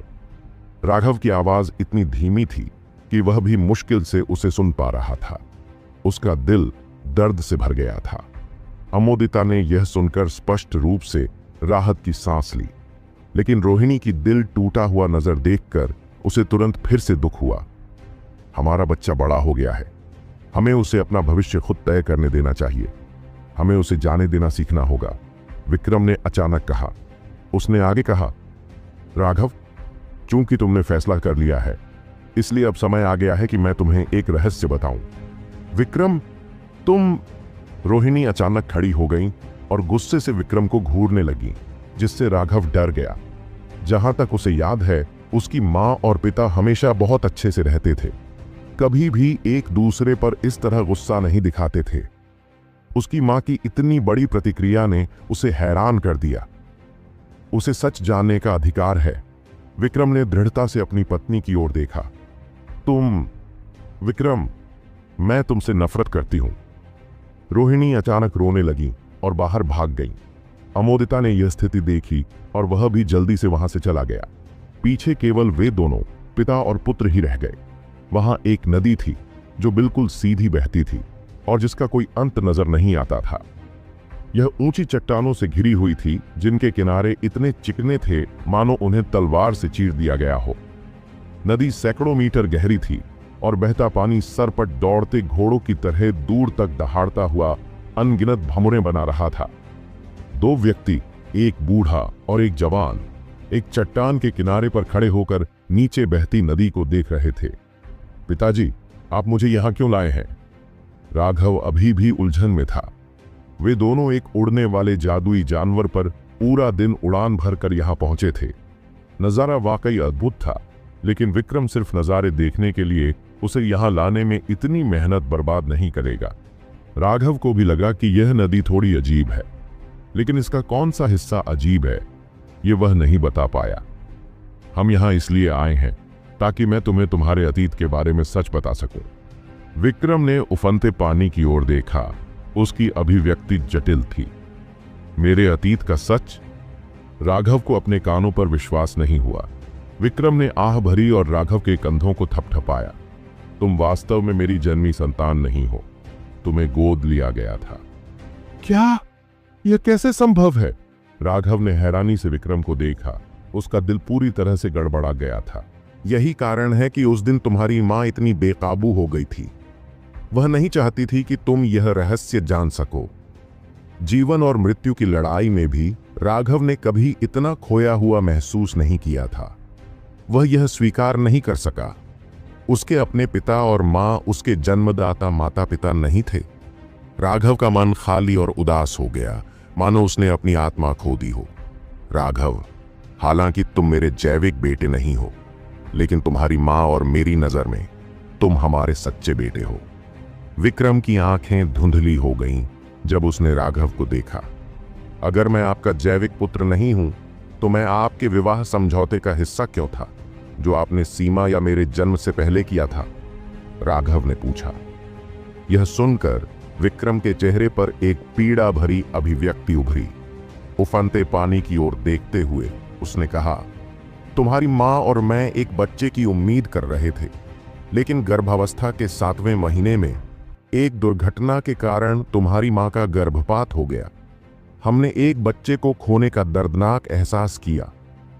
राघव की आवाज इतनी धीमी थी कि वह भी मुश्किल से उसे सुन पा रहा था। उसका दिल दर्द से भर गया था। अमोदिता ने यह सुनकर स्पष्ट रूप से राहत की सांस ली, लेकिन रोहिणी की दिल टूटा हुआ नजर देखकर उसे तुरंत फिर से दुख हुआ। हमारा बच्चा बड़ा हो गया है। हमें उसे अपना भविष्य खुद तय करने देना चाहिए। हमें उसे जाने देना सीखना होगा। विक्रम ने अचानक कहा। उसने आगे कहा, राघव, चूंकि तुमने फैसला कर लिया है, इसलिए अब समय आ गया है कि मैं तुम्हें एक रहस्य बताऊं। विक्रम, तुम... रोहिणी अचानक खड़ी हो गई और गुस्से से विक्रम को घूरने लगी, जिससे राघव डर गया। जहां तक उसे याद है, उसकी मां और पिता हमेशा बहुत अच्छे से रहते थे, कभी भी एक दूसरे पर इस तरह गुस्सा नहीं दिखाते थे। उसकी मां की इतनी बड़ी प्रतिक्रिया ने उसे हैरान कर दिया। उसे सच जानने का अधिकार है। विक्रम ने दृढ़ता से अपनी पत्नी की ओर देखा। विक्रम, मैं तुमसे नफरत करती हूं। रोहिणी अचानक रोने लगी और बाहर भाग गई। अमोदिता ने यह स्थिति देखी और वह भी जल्दी से वहां से चला गया। पीछे केवल वे दोनों, पिता और पुत्र ही रह गए। वहां एक नदी थी जो बिल्कुल सीधी बहती थी और जिसका कोई अंत नजर नहीं आता था। यह ऊंची चट्टानों से घिरी हुई थी, जिनके किनारे इतने चिकने थे मानो उन्हें तलवार से चीर दिया गया हो। नदी सैकड़ों मीटर गहरी थी और बहता पानी सर पर दौड़ते घोड़ों की तरह दूर तक दहाड़ता हुआ अनगिनत भंवरें बना रहा था। दो व्यक्ति, एक बूढ़ा और एक जवान, एक चट्टान के किनारे पर खड़े होकर नीचे बहती नदी को देख रहे थे। पिताजी, आप मुझे यहां क्यों लाए हैं? राघव अभी भी उलझन में था। वे दोनों एक उड़ने वाले जादुई जानवर पर पूरा दिन उड़ान भरकर यहां पहुंचे थे। नजारा वाकई अद्भुत था, लेकिन विक्रम सिर्फ नजारे देखने के लिए उसे यहां लाने में इतनी मेहनत बर्बाद नहीं करेगा। राघव को भी लगा कि यह नदी थोड़ी अजीब है, लेकिन इसका कौन सा हिस्सा अजीब है, ये वह नहीं बता पाया। हम यहां इसलिए आए हैं ताकि मैं तुम्हें तुम्हारे अतीत के बारे में सच बता सकूं। विक्रम ने उफनते पानी की ओर देखा। उसकी अभिव्यक्ति जटिल थी। मेरे अतीत का सच? राघव को अपने कानों पर विश्वास नहीं हुआ। विक्रम ने आह भरी और राघव के कंधों को थपथपाया। तुम वास्तव में मेरी जन्मी संतान नहीं हो, तुम्हें गोद लिया गया था। क्या? यह कैसे संभव है? राघव ने हैरानी से विक्रम को देखा। उसका दिल पूरी तरह से गड़बड़ा गया था। यही कारण है कि उस दिन तुम्हारी मां इतनी बेकाबू हो गई थी। वह नहीं चाहती थी कि तुम यह रहस्य जान सको। जीवन और मृत्यु की लड़ाई में भी राघव ने कभी इतना खोया हुआ महसूस नहीं किया था। वह यह स्वीकार नहीं कर सका। उसके अपने पिता और मां उसके जन्मदाता माता पिता नहीं थे। राघव का मन खाली और उदास हो गया, मानो उसने अपनी आत्मा खो दी हो। राघव, हालांकि तुम मेरे जैविक बेटे नहीं हो, लेकिन तुम्हारी मां और मेरी नजर में तुम हमारे सच्चे बेटे हो। विक्रम की आंखें धुंधली हो गईं जब उसने राघव को देखा। अगर मैं आपका जैविक पुत्र नहीं हूं, तो मैं आपके विवाह समझौते का हिस्सा क्यों था, जो आपने सीमा या मेरे जन्म से पहले किया था? राघव ने पूछा। यह सुनकर विक्रम के चेहरे पर एक पीड़ा भरी अभिव्यक्ति उभरी। उफनते पानी की ओर देखते हुए उसने कहा, तुम्हारी मां और मैं एक बच्चे की उम्मीद कर रहे थे, लेकिन गर्भावस्था के 7वें महीने में एक दुर्घटना के कारण तुम्हारी मां का गर्भपात हो गया। हमने एक बच्चे को खोने का दर्दनाक एहसास किया।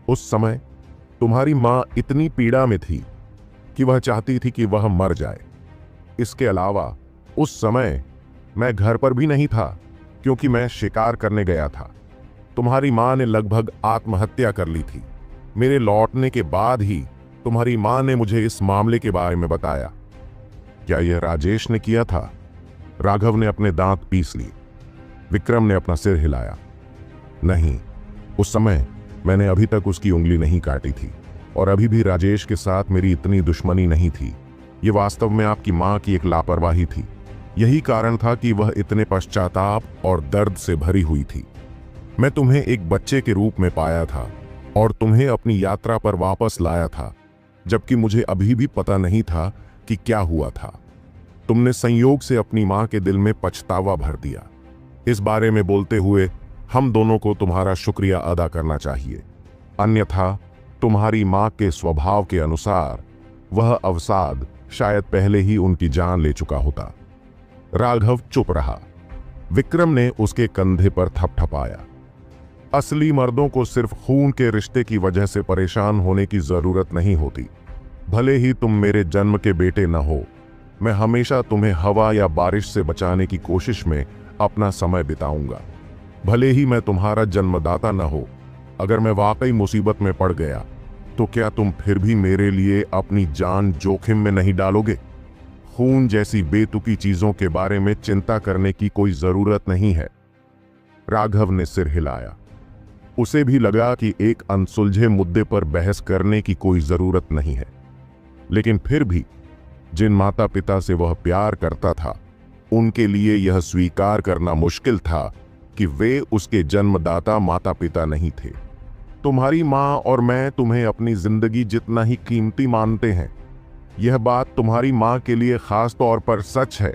उस समय तुम्हारी मां इतनी पीड़ा में थी कि वह चाहती थी कि वह मर जाए। इसके अलावा उस समय मैं घर पर भी नहीं था, क्योंकि मैं शिकार करने गया था। तुम्हारी मां ने लगभग आत्महत्या कर ली थी। मेरे लौटने के बाद ही तुम्हारी मां ने मुझे इस मामले के बारे में बताया। क्या यह राजेश ने किया था? राघव ने अपने दांत पीस लिए। विक्रम ने अपना सिर हिलाया। नहीं, उस समय मैंने अभी तक उसकी उंगली नहीं काटी थी और अभी भी राजेश के साथ मेरी इतनी दुश्मनी नहीं थी। यह वास्तव में आपकी मां की एक लापरवाही थी। यही कारण था कि वह इतने पश्चाताप और दर्द से भरी हुई थी। मैं तुम्हें एक बच्चे के रूप में पाया था और तुम्हें अपनी यात्रा पर वापस लाया था, जबकि मुझे अभी भी पता नहीं था कि क्या हुआ था। तुमने संयोग से अपनी मां के दिल में पछतावा भर दिया। इस बारे में बोलते हुए हम दोनों को तुम्हारा शुक्रिया अदा करना चाहिए, अन्यथा तुम्हारी मां के स्वभाव के अनुसार वह अवसाद शायद पहले ही उनकी जान ले चुका होता। राघव चुप रहा। विक्रम ने उसके कंधे पर थपथपाया। असली मर्दों को सिर्फ खून के रिश्ते की वजह से परेशान होने की जरूरत नहीं होती। भले ही तुम मेरे जन्म के बेटे न हो, मैं हमेशा तुम्हें हवा या बारिश से बचाने की कोशिश में अपना समय बिताऊंगा। भले ही मैं तुम्हारा जन्मदाता न हो, अगर मैं वाकई मुसीबत में पड़ गया तो क्या तुम फिर भी मेरे लिए अपनी जान जोखिम में नहीं डालोगे? खून जैसी बेतुकी चीजों के बारे में चिंता करने की कोई जरूरत नहीं है। राघव ने सिर हिलाया। उसे भी लगा कि एक अनसुलझे मुद्दे पर बहस करने की कोई जरूरत नहीं है, लेकिन फिर भी जिन माता पिता से वह प्यार करता था उनके लिए यह स्वीकार करना मुश्किल था कि वे उसके जन्मदाता माता पिता नहीं थे। तुम्हारी माँ और मैं तुम्हें अपनी जिंदगी जितना ही कीमती मानते हैं। यह बात तुम्हारी माँ के लिए खास तौर पर सच है।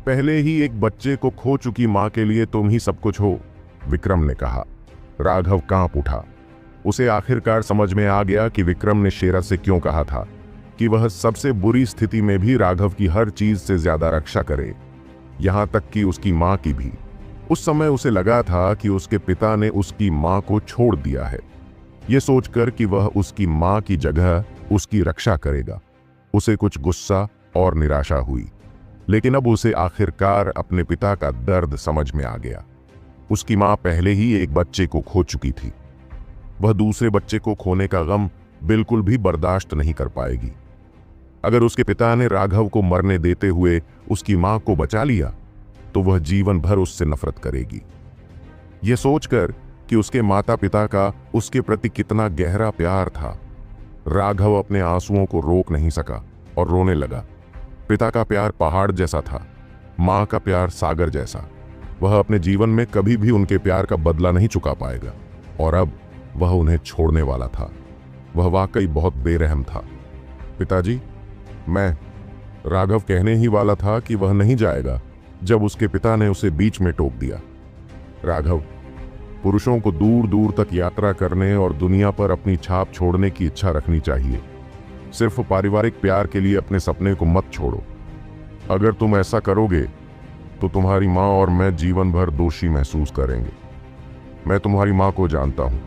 पहले ही एक बच्चे को खो चुकी माँ के लिए तुम ही सब कुछ हो, विक्रम ने कहा। राघव कांप उठा। उसे आखिरकार समझ में आ गया कि विक्रम ने शेरा से क्यों कहा था कि वह सबसे बुरी स्थिति में भी राघव की हर चीज से ज्यादा रक्षा करे, यहां तक कि उसकी मां की भी। उस समय उसे लगा था कि उसके पिता ने उसकी मां को छोड़ दिया है, यह सोचकर कि वह उसकी मां की जगह उसकी रक्षा करेगा। उसे कुछ गुस्सा और निराशा हुई, लेकिन अब उसे आखिरकार अपने पिता का दर्द समझ में आ गया। उसकी मां पहले ही एक बच्चे को खो चुकी थी। वह दूसरे बच्चे को खोने का गम बिल्कुल भी बर्दाश्त नहीं कर पाएगी। अगर उसके पिता ने राघव को मरने देते हुए उसकी मां को बचा लिया तो वह जीवन भर उससे नफरत करेगी। यह सोचकर कि उसके माता पिता का उसके प्रति कितना गहरा प्यार था, राघव अपने आंसुओं को रोक नहीं सका और रोने लगा। पिता का प्यार पहाड़ जैसा था, मां का प्यार सागर जैसा। वह अपने जीवन में कभी भी उनके प्यार का बदला नहीं चुका पाएगा, और अब वह उन्हें छोड़ने वाला था। वह वाकई बहुत बेरहम था। पिताजी, मैं राघव कहने ही वाला था कि वह नहीं जाएगा जब उसके पिता ने उसे बीच में टोक दिया। राघव, पुरुषों को दूर दूर तक यात्रा करने और दुनिया पर अपनी छाप छोड़ने की इच्छा रखनी चाहिए। सिर्फ पारिवारिक प्यार के लिए अपने सपने को मत छोड़ो। अगर तुम ऐसा करोगे तो तुम्हारी माँ और मैं जीवन भर दोषी महसूस करेंगे। मैं तुम्हारी माँ को जानता हूं,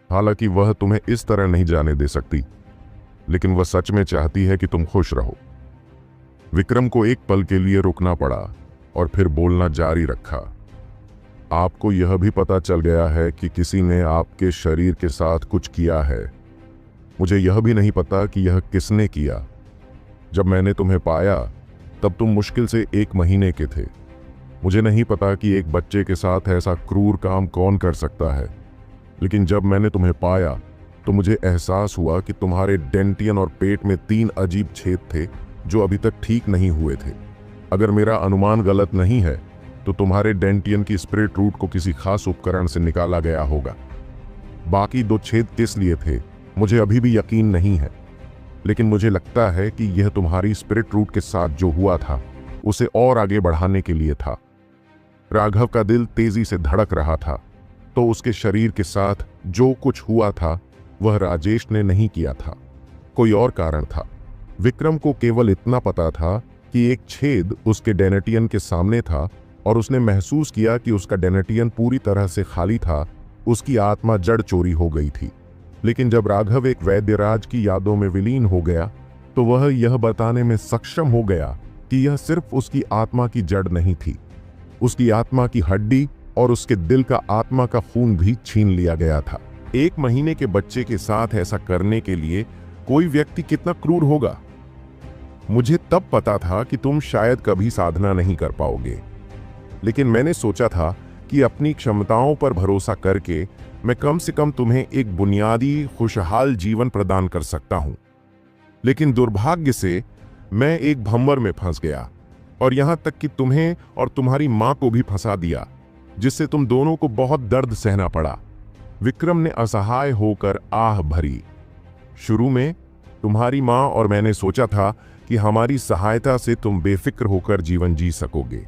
हालांकि वह तुम्हें इस तरह नहीं जाने दे सकती, लेकिन वह सच में चाहती है कि तुम खुश रहो। विक्रम को एक पल के लिए रुकना पड़ा और फिर बोलना जारी रखा। आपको यह भी पता चल गया है कि किसी ने आपके शरीर के साथ कुछ किया है। मुझे यह भी नहीं पता कि यह किसने किया। जब मैंने तुम्हें पाया तब तुम मुश्किल से 1 महीने के थे। मुझे नहीं पता कि एक बच्चे के साथ ऐसा क्रूर काम कौन कर सकता है, लेकिन जब मैंने तुम्हें पाया तो मुझे एहसास हुआ कि तुम्हारे डेंटियन और पेट में 3 अजीब छेद थे जो अभी तक ठीक नहीं हुए थे। अगर मेरा अनुमान गलत नहीं है तो तुम्हारे डेंटियन की स्पिरिट रूट को किसी खास उपकरण से निकाला गया होगा। बाकी 2 छेद किस लिए थे मुझे अभी भी यकीन नहीं है, लेकिन मुझे लगता है कि यह तुम्हारी स्पिरिट रूट के साथ जो हुआ था उसे और आगे बढ़ाने के लिए था। राघव का दिल तेजी से धड़क रहा था, तो उसके शरीर के साथ जो कुछ हुआ था वह राजेश ने नहीं किया था, कोई और कारण था। विक्रम को केवल इतना पता था कि एक छेद उसके डेनेटियन के सामने था और उसने महसूस किया कि उसका डेनेटियन पूरी तरह से खाली था। उसकी आत्मा जड़ चोरी हो गई थी। लेकिन जब राघव एक वैद्यराज की यादों में विलीन हो गया तो वह यह बताने में सक्षम हो गया कि यह सिर्फ उसकी आत्मा की जड़ नहीं थी, उसकी आत्मा की हड्डी और उसके दिल का आत्मा का खून भी छीन लिया गया था। 1 महीने के बच्चे के साथ ऐसा करने के लिए कोई व्यक्ति कितना क्रूर होगा। मुझे तब पता था कि तुम शायद कभी साधना नहीं कर पाओगे, लेकिन मैंने सोचा था कि अपनी क्षमताओं पर भरोसा करके मैं कम से कम तुम्हें एक बुनियादी खुशहाल जीवन प्रदान कर सकता हूं। लेकिन दुर्भाग्य से मैं एक भंवर में फंस गया और यहां तक कि तुम्हें और तुम्हारी मां को भी फंसा दिया, जिससे तुम दोनों को बहुत दर्द सहना पड़ा। विक्रम ने असहाय होकर आह भरी। शुरू में तुम्हारी मां और मैंने सोचा था कि हमारी सहायता से तुम बेफिक्र होकर जीवन जी सकोगे,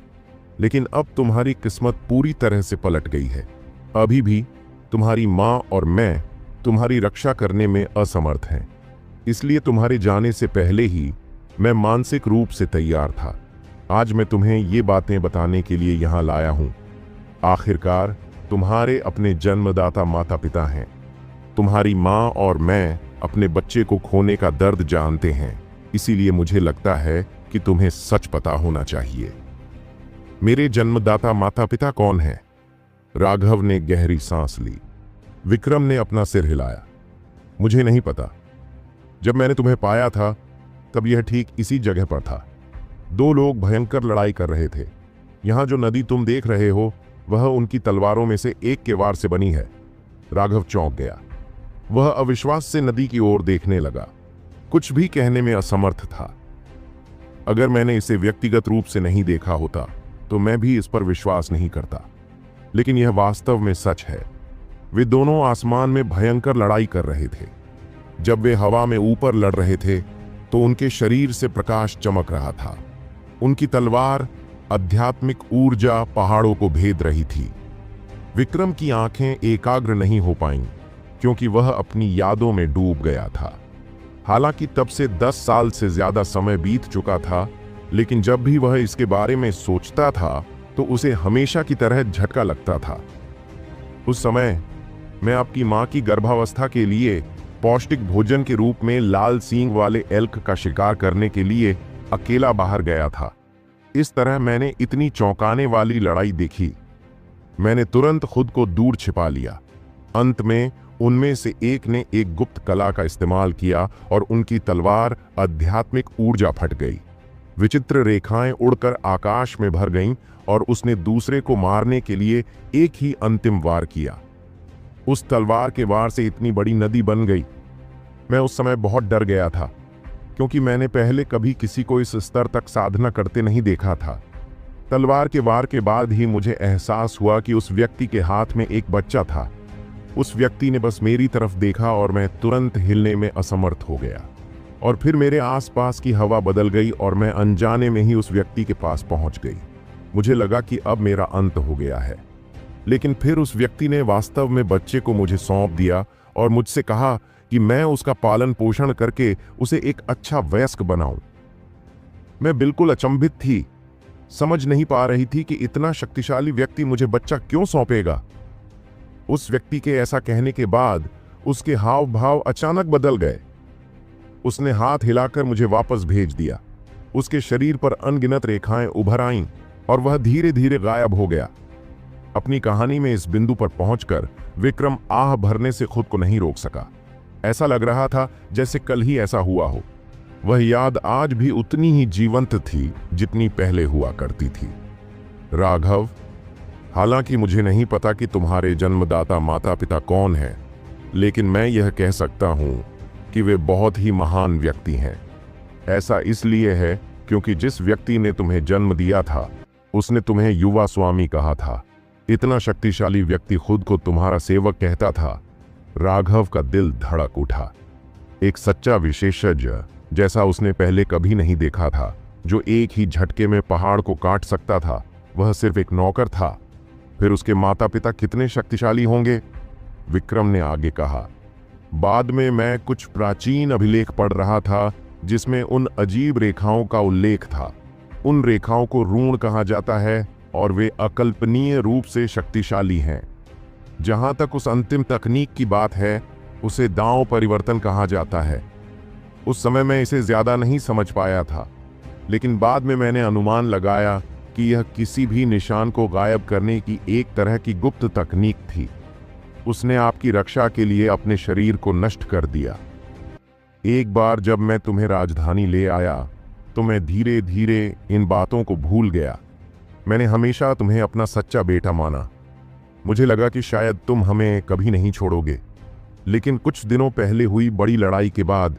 लेकिन अब तुम्हारी किस्मत पूरी तरह से पलट गई है। अभी भी तुम्हारी मां और मैं तुम्हारी रक्षा करने में असमर्थ हैं। इसलिए तुम्हारे जाने से पहले ही मैं मानसिक रूप से तैयार था। आज मैं तुम्हें ये बातें बताने के लिए यहाँ लाया हूँ। आखिरकार तुम्हारे अपने जन्मदाता माता पिता हैं। तुम्हारी माँ और मैं अपने बच्चे को खोने का दर्द जानते हैं, इसीलिए मुझे लगता है कि तुम्हें सच पता होना चाहिए। मेरे जन्मदाता माता पिता कौन हैं? राघव ने गहरी सांस ली। विक्रम ने अपना सिर हिलाया। मुझे नहीं पता। जब मैंने तुम्हें पाया था तब यह ठीक इसी जगह पर था। दो लोग भयंकर लड़ाई कर रहे थे। यहां जो नदी तुम देख रहे हो वह उनकी तलवारों में से एक के वार से बनी है। राघव चौंक गया। वह अविश्वास से नदी की ओर देखने लगा। कुछ भी कहने में असमर्थ था। अगर मैंने इसे व्यक्तिगत रूप से नहीं देखा होता तो मैं भी इस पर विश्वास नहीं करता, लेकिन यह वास्तव में सच है। वे दोनों आसमान में भयंकर लड़ाई कर रहे थे। जब वे हवा में ऊपर लड़ रहे थे तो उनके शरीर से प्रकाश चमक रहा था। उनकी तलवार आध्यात्मिक ऊर्जा पहाड़ों को भेद रही थी। विक्रम की आंखें एकाग्र नहीं हो पाईं क्योंकि वह अपनी यादों में डूब गया था। हालांकि तब से 10 साल से ज्यादा समय बीत चुका था, लेकिन जब भी वह इसके बारे में सोचता था तो उसे हमेशा की तरह झटका लगता था। उस समय मैं आपकी मां की गर्भावस्था के लिए पौष्टिक भोजन के रूप में लाल सींग वाले एल्क का शिकार करने के लिए अकेला बाहर गया था। इस तरह मैंने इतनी चौंकाने वाली लड़ाई देखी। मैंने तुरंत खुद को दूर छिपा लिया। अंत में उनमें से एक ने एक गुप्त कला का इस्तेमाल किया और उनकी तलवार आध्यात्मिक ऊर्जा फट गई। विचित्र रेखाएं उड़कर आकाश में भर गईं और उसने दूसरे को मारने के लिए एक ही अंतिम वार किया। उस तलवार के वार से इतनी बड़ी नदी बन गई। मैं उस समय बहुत डर गया था क्योंकि मैंने पहले कभी किसी को इस स्तर तक साधना करते नहीं देखा था। तलवार के वार के बाद ही मुझे एहसास हुआ कि उस व्यक्ति के हाथ में एक बच्चा था। उस व्यक्ति ने बस मेरी तरफ देखा और मैं तुरंत हिलने में असमर्थ हो गया। और फिर मेरे आसपास की हवा बदल गई और मैं अनजाने में ही उस व्यक्ति के पास पहुंच गई। मुझे लगा कि अब मेरा अंत हो गया है, लेकिन फिर उस व्यक्ति ने वास्तव में बच्चे को मुझे सौंप दिया और मुझसे कहा कि मैं उसका पालन पोषण करके उसे एक अच्छा वयस्क बनाऊं। मैं बिल्कुल अचंभित थी, समझ नहीं पा रही थी कि इतना शक्तिशाली व्यक्ति मुझे बच्चा क्यों सौंपेगा। उस व्यक्ति के ऐसा कहने के बाद उसके हाव भाव अचानक बदल गए। उसने हाथ हिलाकर मुझे वापस भेज दिया। उसके शरीर पर अनगिनत रेखाएं उभर आईं और वह धीरे धीरे गायब हो गया। अपनी कहानी में इस बिंदु पर पहुंचकर विक्रम आह भरने से खुद को नहीं रोक सका। ऐसा लग रहा था जैसे कल ही ऐसा हुआ हो। वह याद आज भी उतनी ही जीवंत थी जितनी पहले हुआ करती थी। राघव, हालांकि मुझे नहीं पता कि तुम्हारे जन्मदाता माता पिता कौन हैं, लेकिन मैं यह कह सकता हूं कि वे बहुत ही महान व्यक्ति हैं। ऐसा इसलिए है क्योंकि जिस व्यक्ति ने तुम्हें जन्म दिया था उसने तुम्हें युवा स्वामी कहा था। इतना शक्तिशाली व्यक्ति खुद को तुम्हारा सेवक कहता था। राघव का दिल धड़क उठा। एक सच्चा विशेषज्ञ जैसा उसने पहले कभी नहीं देखा था, जो एक ही झटके में पहाड़ को काट सकता था। वह सिर्फ एक नौकर था। फिर उसके माता पिता कितने शक्तिशाली होंगे? विक्रम ने आगे कहा। बाद में मैं कुछ प्राचीन अभिलेख पढ़ रहा था जिसमें उन अजीब रेखाओं का उल्लेख था। उन रेखाओं को रून कहा जाता है और वे अकल्पनीय रूप से शक्तिशाली हैं। जहां तक उस अंतिम तकनीक की बात है, उसे दांव परिवर्तन कहा जाता है। उस समय मैं इसे ज्यादा नहीं समझ पाया था, लेकिन बाद में मैंने अनुमान लगाया कि यह किसी भी निशान को गायब करने की एक तरह की गुप्त तकनीक थी। उसने आपकी रक्षा के लिए अपने शरीर को नष्ट कर दिया। एक बार जब मैं तुम्हें राजधानी ले आया तो मैं धीरे धीरे इन बातों को भूल गया। मैंने हमेशा तुम्हें अपना सच्चा बेटा माना। मुझे लगा कि शायद तुम हमें कभी नहीं छोड़ोगे, लेकिन कुछ दिनों पहले हुई बड़ी लड़ाई के बाद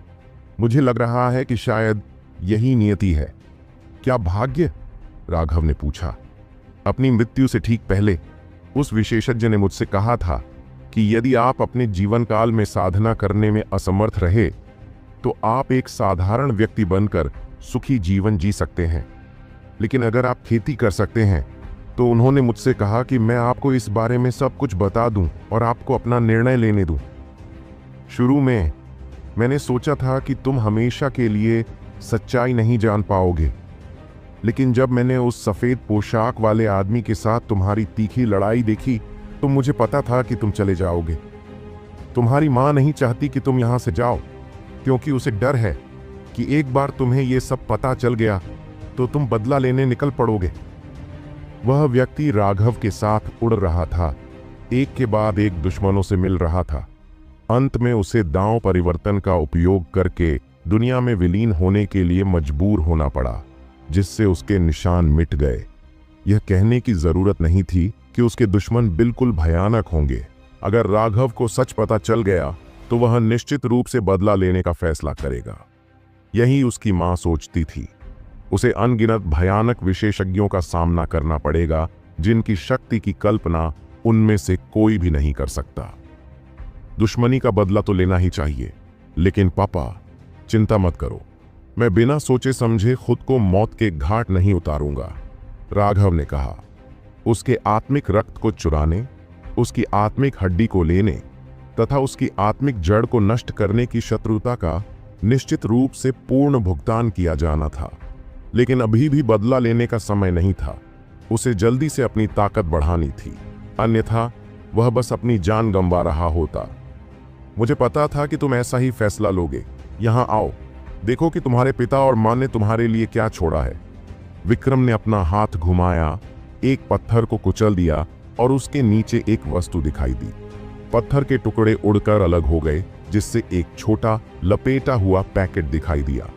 मुझे लग रहा है कि शायद यही नियति है। क्या भाग्य? राघव ने पूछा। अपनी मृत्यु से ठीक पहले उस विशेषज्ञ ने मुझसे कहा था कि यदि आप अपने जीवन काल में साधना करने में असमर्थ रहे तो आप एक साधारण व्यक्ति बनकर सुखी जीवन जी सकते हैं, लेकिन अगर आप खेती कर सकते हैं तो उन्होंने मुझसे कहा कि मैं आपको इस बारे में सब कुछ बता दूं और आपको अपना निर्णय लेने दूं। शुरू में मैंने सोचा था कि तुम हमेशा के लिए सच्चाई नहीं जान पाओगे, लेकिन जब मैंने उस सफेद पोशाक वाले आदमी के साथ तुम्हारी तीखी लड़ाई देखी तो मुझे पता था कि तुम चले जाओगे। तुम्हारी मां नहीं चाहती कि तुम यहां से जाओ, क्योंकि उसे डर है कि एक बार तुम्हें यह सब पता चल गया तो तुम बदला लेने निकल पड़ोगे। वह व्यक्ति राघव के साथ उड़ रहा था एक के बाद एक दुश्मनों से मिल रहा था। अंत में उसे दांव परिवर्तन का उपयोग करके दुनिया में विलीन होने के लिए मजबूर होना पड़ा, जिससे उसके निशान मिट गए। यह कहने की जरूरत नहीं थी कि उसके दुश्मन बिल्कुल भयानक होंगे। अगर राघव को सच पता चल गया तो वह निश्चित रूप से बदला लेने का फैसला करेगा। यही उसकी मां सोचती थी। उसे अनगिनत भयानक विशेषज्ञों का सामना करना पड़ेगा, जिनकी शक्ति की कल्पना उनमें से कोई भी नहीं कर सकता। दुश्मनी का बदला तो लेना ही चाहिए, लेकिन पापा चिंता मत करो, मैं बिना सोचे समझे खुद को मौत के घाट नहीं उतारूंगा, राघव ने कहा। उसके आत्मिक रक्त को चुराने, उसकी आत्मिक हड्डी को लेने तथा उसकी आत्मिक जड़ को नष्ट करने की शत्रुता का निश्चित रूप से पूर्ण भुगतान किया जाना था। लेकिन अभी भी बदला लेने का समय नहीं था। उसे जल्दी से अपनी ताकत बढ़ानी थी, अन्यथा वह बस अपनी जान गंवा रहा होता। मुझे पता था कि तुम ऐसा ही फैसला लोगे। यहां आओ, देखो कि तुम्हारे पिता और मां ने तुम्हारे लिए क्या छोड़ा है। विक्रम ने अपना हाथ घुमाया, एक पत्थर को कुचल दिया और उसके नीचे एक वस्तु दिखाई दी। पत्थर के टुकड़े उड़कर अलग हो गए, जिससे एक छोटा लपेटा हुआ पैकेट दिखाई दिया।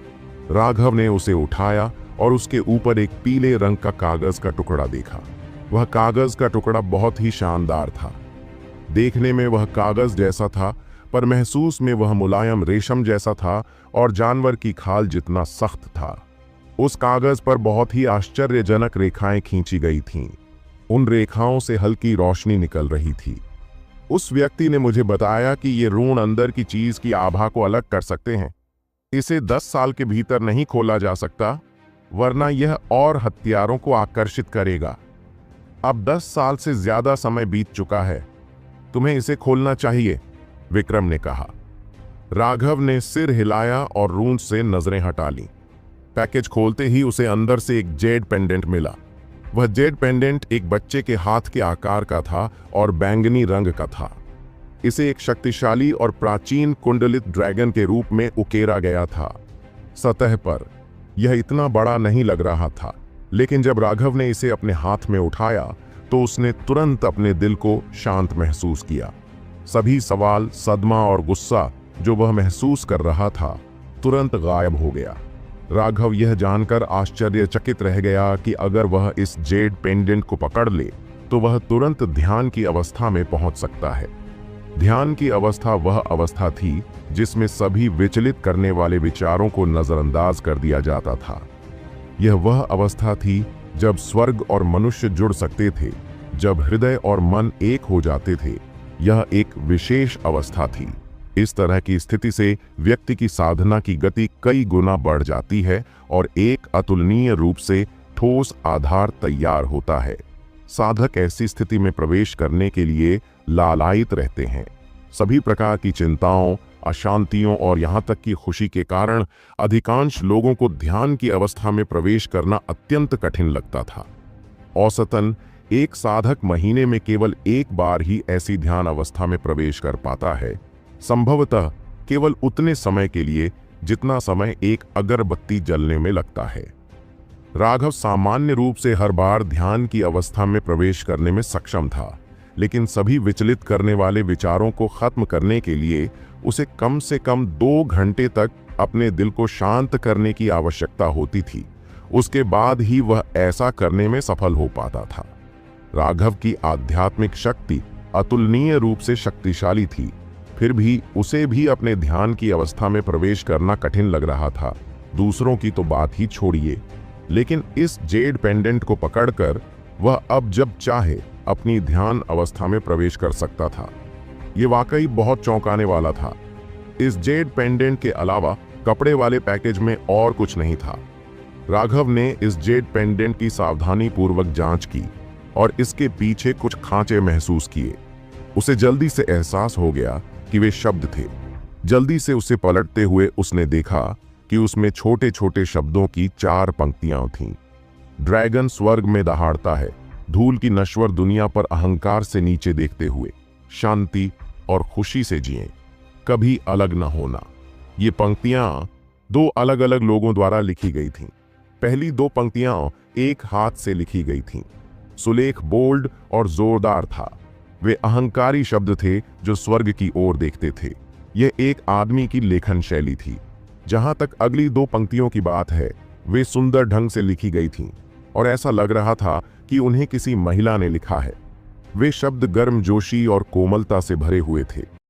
राघव ने उसे उठाया और उसके ऊपर एक पीले रंग का कागज का टुकड़ा देखा। वह कागज का टुकड़ा बहुत ही शानदार था। देखने में वह कागज जैसा था, पर महसूस में वह मुलायम रेशम जैसा था और जानवर की खाल जितना सख्त था। उस कागज पर बहुत ही आश्चर्यजनक रेखाएं खींची गई थीं। उन रेखाओं से हल्की रोशनी निकल रही थी। उस व्यक्ति ने मुझे बताया कि ये रून अंदर की चीज की आभा को अलग कर सकते हैं। इसे 10 साल के भीतर नहीं खोला जा सकता, वरना यह और हथियारों को आकर्षित करेगा। अब 10 साल से ज्यादा समय बीत चुका है, तुम्हें इसे खोलना चाहिए, विक्रम ने कहा। राघव ने सिर हिलाया और रून से नजरें हटा लीं। पैकेज खोलते ही उसे अंदर से एक जेड पेंडेंट मिला। वह जेड पेंडेंट एक बच्चे के हाथ के आकार का था और बैंगनी रंग का था। इसे एक शक्तिशाली और प्राचीन कुंडलित ड्रैगन के रूप में उकेरा गया था। सतह पर यह इतना बड़ा नहीं लग रहा था, लेकिन जब राघव ने इसे अपने हाथ में उठाया तो उसने तुरंत अपने दिल को शांत महसूस किया। सभी सवाल, सदमा और गुस्सा जो वह महसूस कर रहा था तुरंत गायब हो गया। राघव यह जानकर आश्चर्यचकित रह गया कि अगर वह इस जेड पेंडेंट को पकड़ ले तो वह तुरंत ध्यान की अवस्था में पहुंच सकता है। ध्यान की अवस्था वह अवस्था थी जिसमें सभी विचलित करने वाले विचारों को नजरअंदाज कर दिया जाता था। यह वह अवस्था थी जब स्वर्ग और मनुष्य जुड़ सकते थे, जब हृदय और मन एक हो जाते थे। यह एक विशेष अवस्था थी। इस तरह की स्थिति से व्यक्ति की साधना की गति कई गुना बढ़ जाती है और एक अतुलनीय रूप से ठोस आधार तैयार होता है। साधक ऐसी स्थिति में प्रवेश करने के लिए लालायित रहते हैं। सभी प्रकार की चिंताओं, अशांतियों और यहाँ तक कि खुशी के कारण अधिकांश लोगों को ध्यान की अवस्था में प्रवेश करना अत्यंत कठिन लगता था। औसतन एक साधक महीने में केवल एक बार ही ऐसी ध्यान अवस्था में प्रवेश कर पाता है, संभवतः केवल उतने समय के लिए जितना समय एक अगरबत्ती जलने में लगता है। राघव सामान्य रूप से हर बार ध्यान की अवस्था में प्रवेश करने में सक्षम था, लेकिन सभी विचलित करने वाले विचारों को खत्म करने के लिए उसे कम से कम 2 घंटे तक अपने दिल को शांत करने की आवश्यकता होती थी। उसके बाद ही वह ऐसा करने में सफल हो पाता था। राघव की आध्यात्मिक शक्ति अतुलनीय रूप से शक्तिशाली थी, फिर भी उसे भी अपने ध्यान की अवस्था में प्रवेश करना कठिन लग रहा था। दूसरों की तो बात ही छोड़िए, लेकिन इस जेड पेंडेंट को पकड़कर वह अब जब चाहे अपनी ध्यान अवस्था में प्रवेश कर सकता था। ये वाकई बहुत चौंकाने वाला था। इस जेड पेंडेंट के अलावा कपड़े वाले पैकेज में और कुछ नहीं था। राघव ने इस जेड पेंडेंट की सावधानी पूर्वक जांच की और इसके पीछे कुछ खांचे महसूस किए। उसे जल्दी से एहसास हो गया कि वे शब्द थे। जल्दी से उसे पलटते हुए उसने देखा कि उसमें छोटे छोटे शब्दों की 4 पंक्तियां थीं। ड्रैगन स्वर्ग में दहाड़ता है, धूल की नश्वर दुनिया पर अहंकार से नीचे देखते हुए शांति और खुशी से जिएं, कभी अलग न होना। ये पंक्तियां 2 अलग अलग लोगों द्वारा लिखी गई थीं। पहली 2 पंक्तियां एक हाथ से लिखी गई थीं। सुलेख बोल्ड और जोरदार था। वे अहंकारी शब्द थे जो स्वर्ग की ओर देखते थे। यह एक आदमी की लेखन शैली थी। जहां तक अगली दो पंक्तियों की बात है, वे सुंदर ढंग से लिखी गई थीं और ऐसा लग रहा था कि उन्हें किसी महिला ने लिखा है। वे शब्द गर्मजोशी और कोमलता से भरे हुए थे।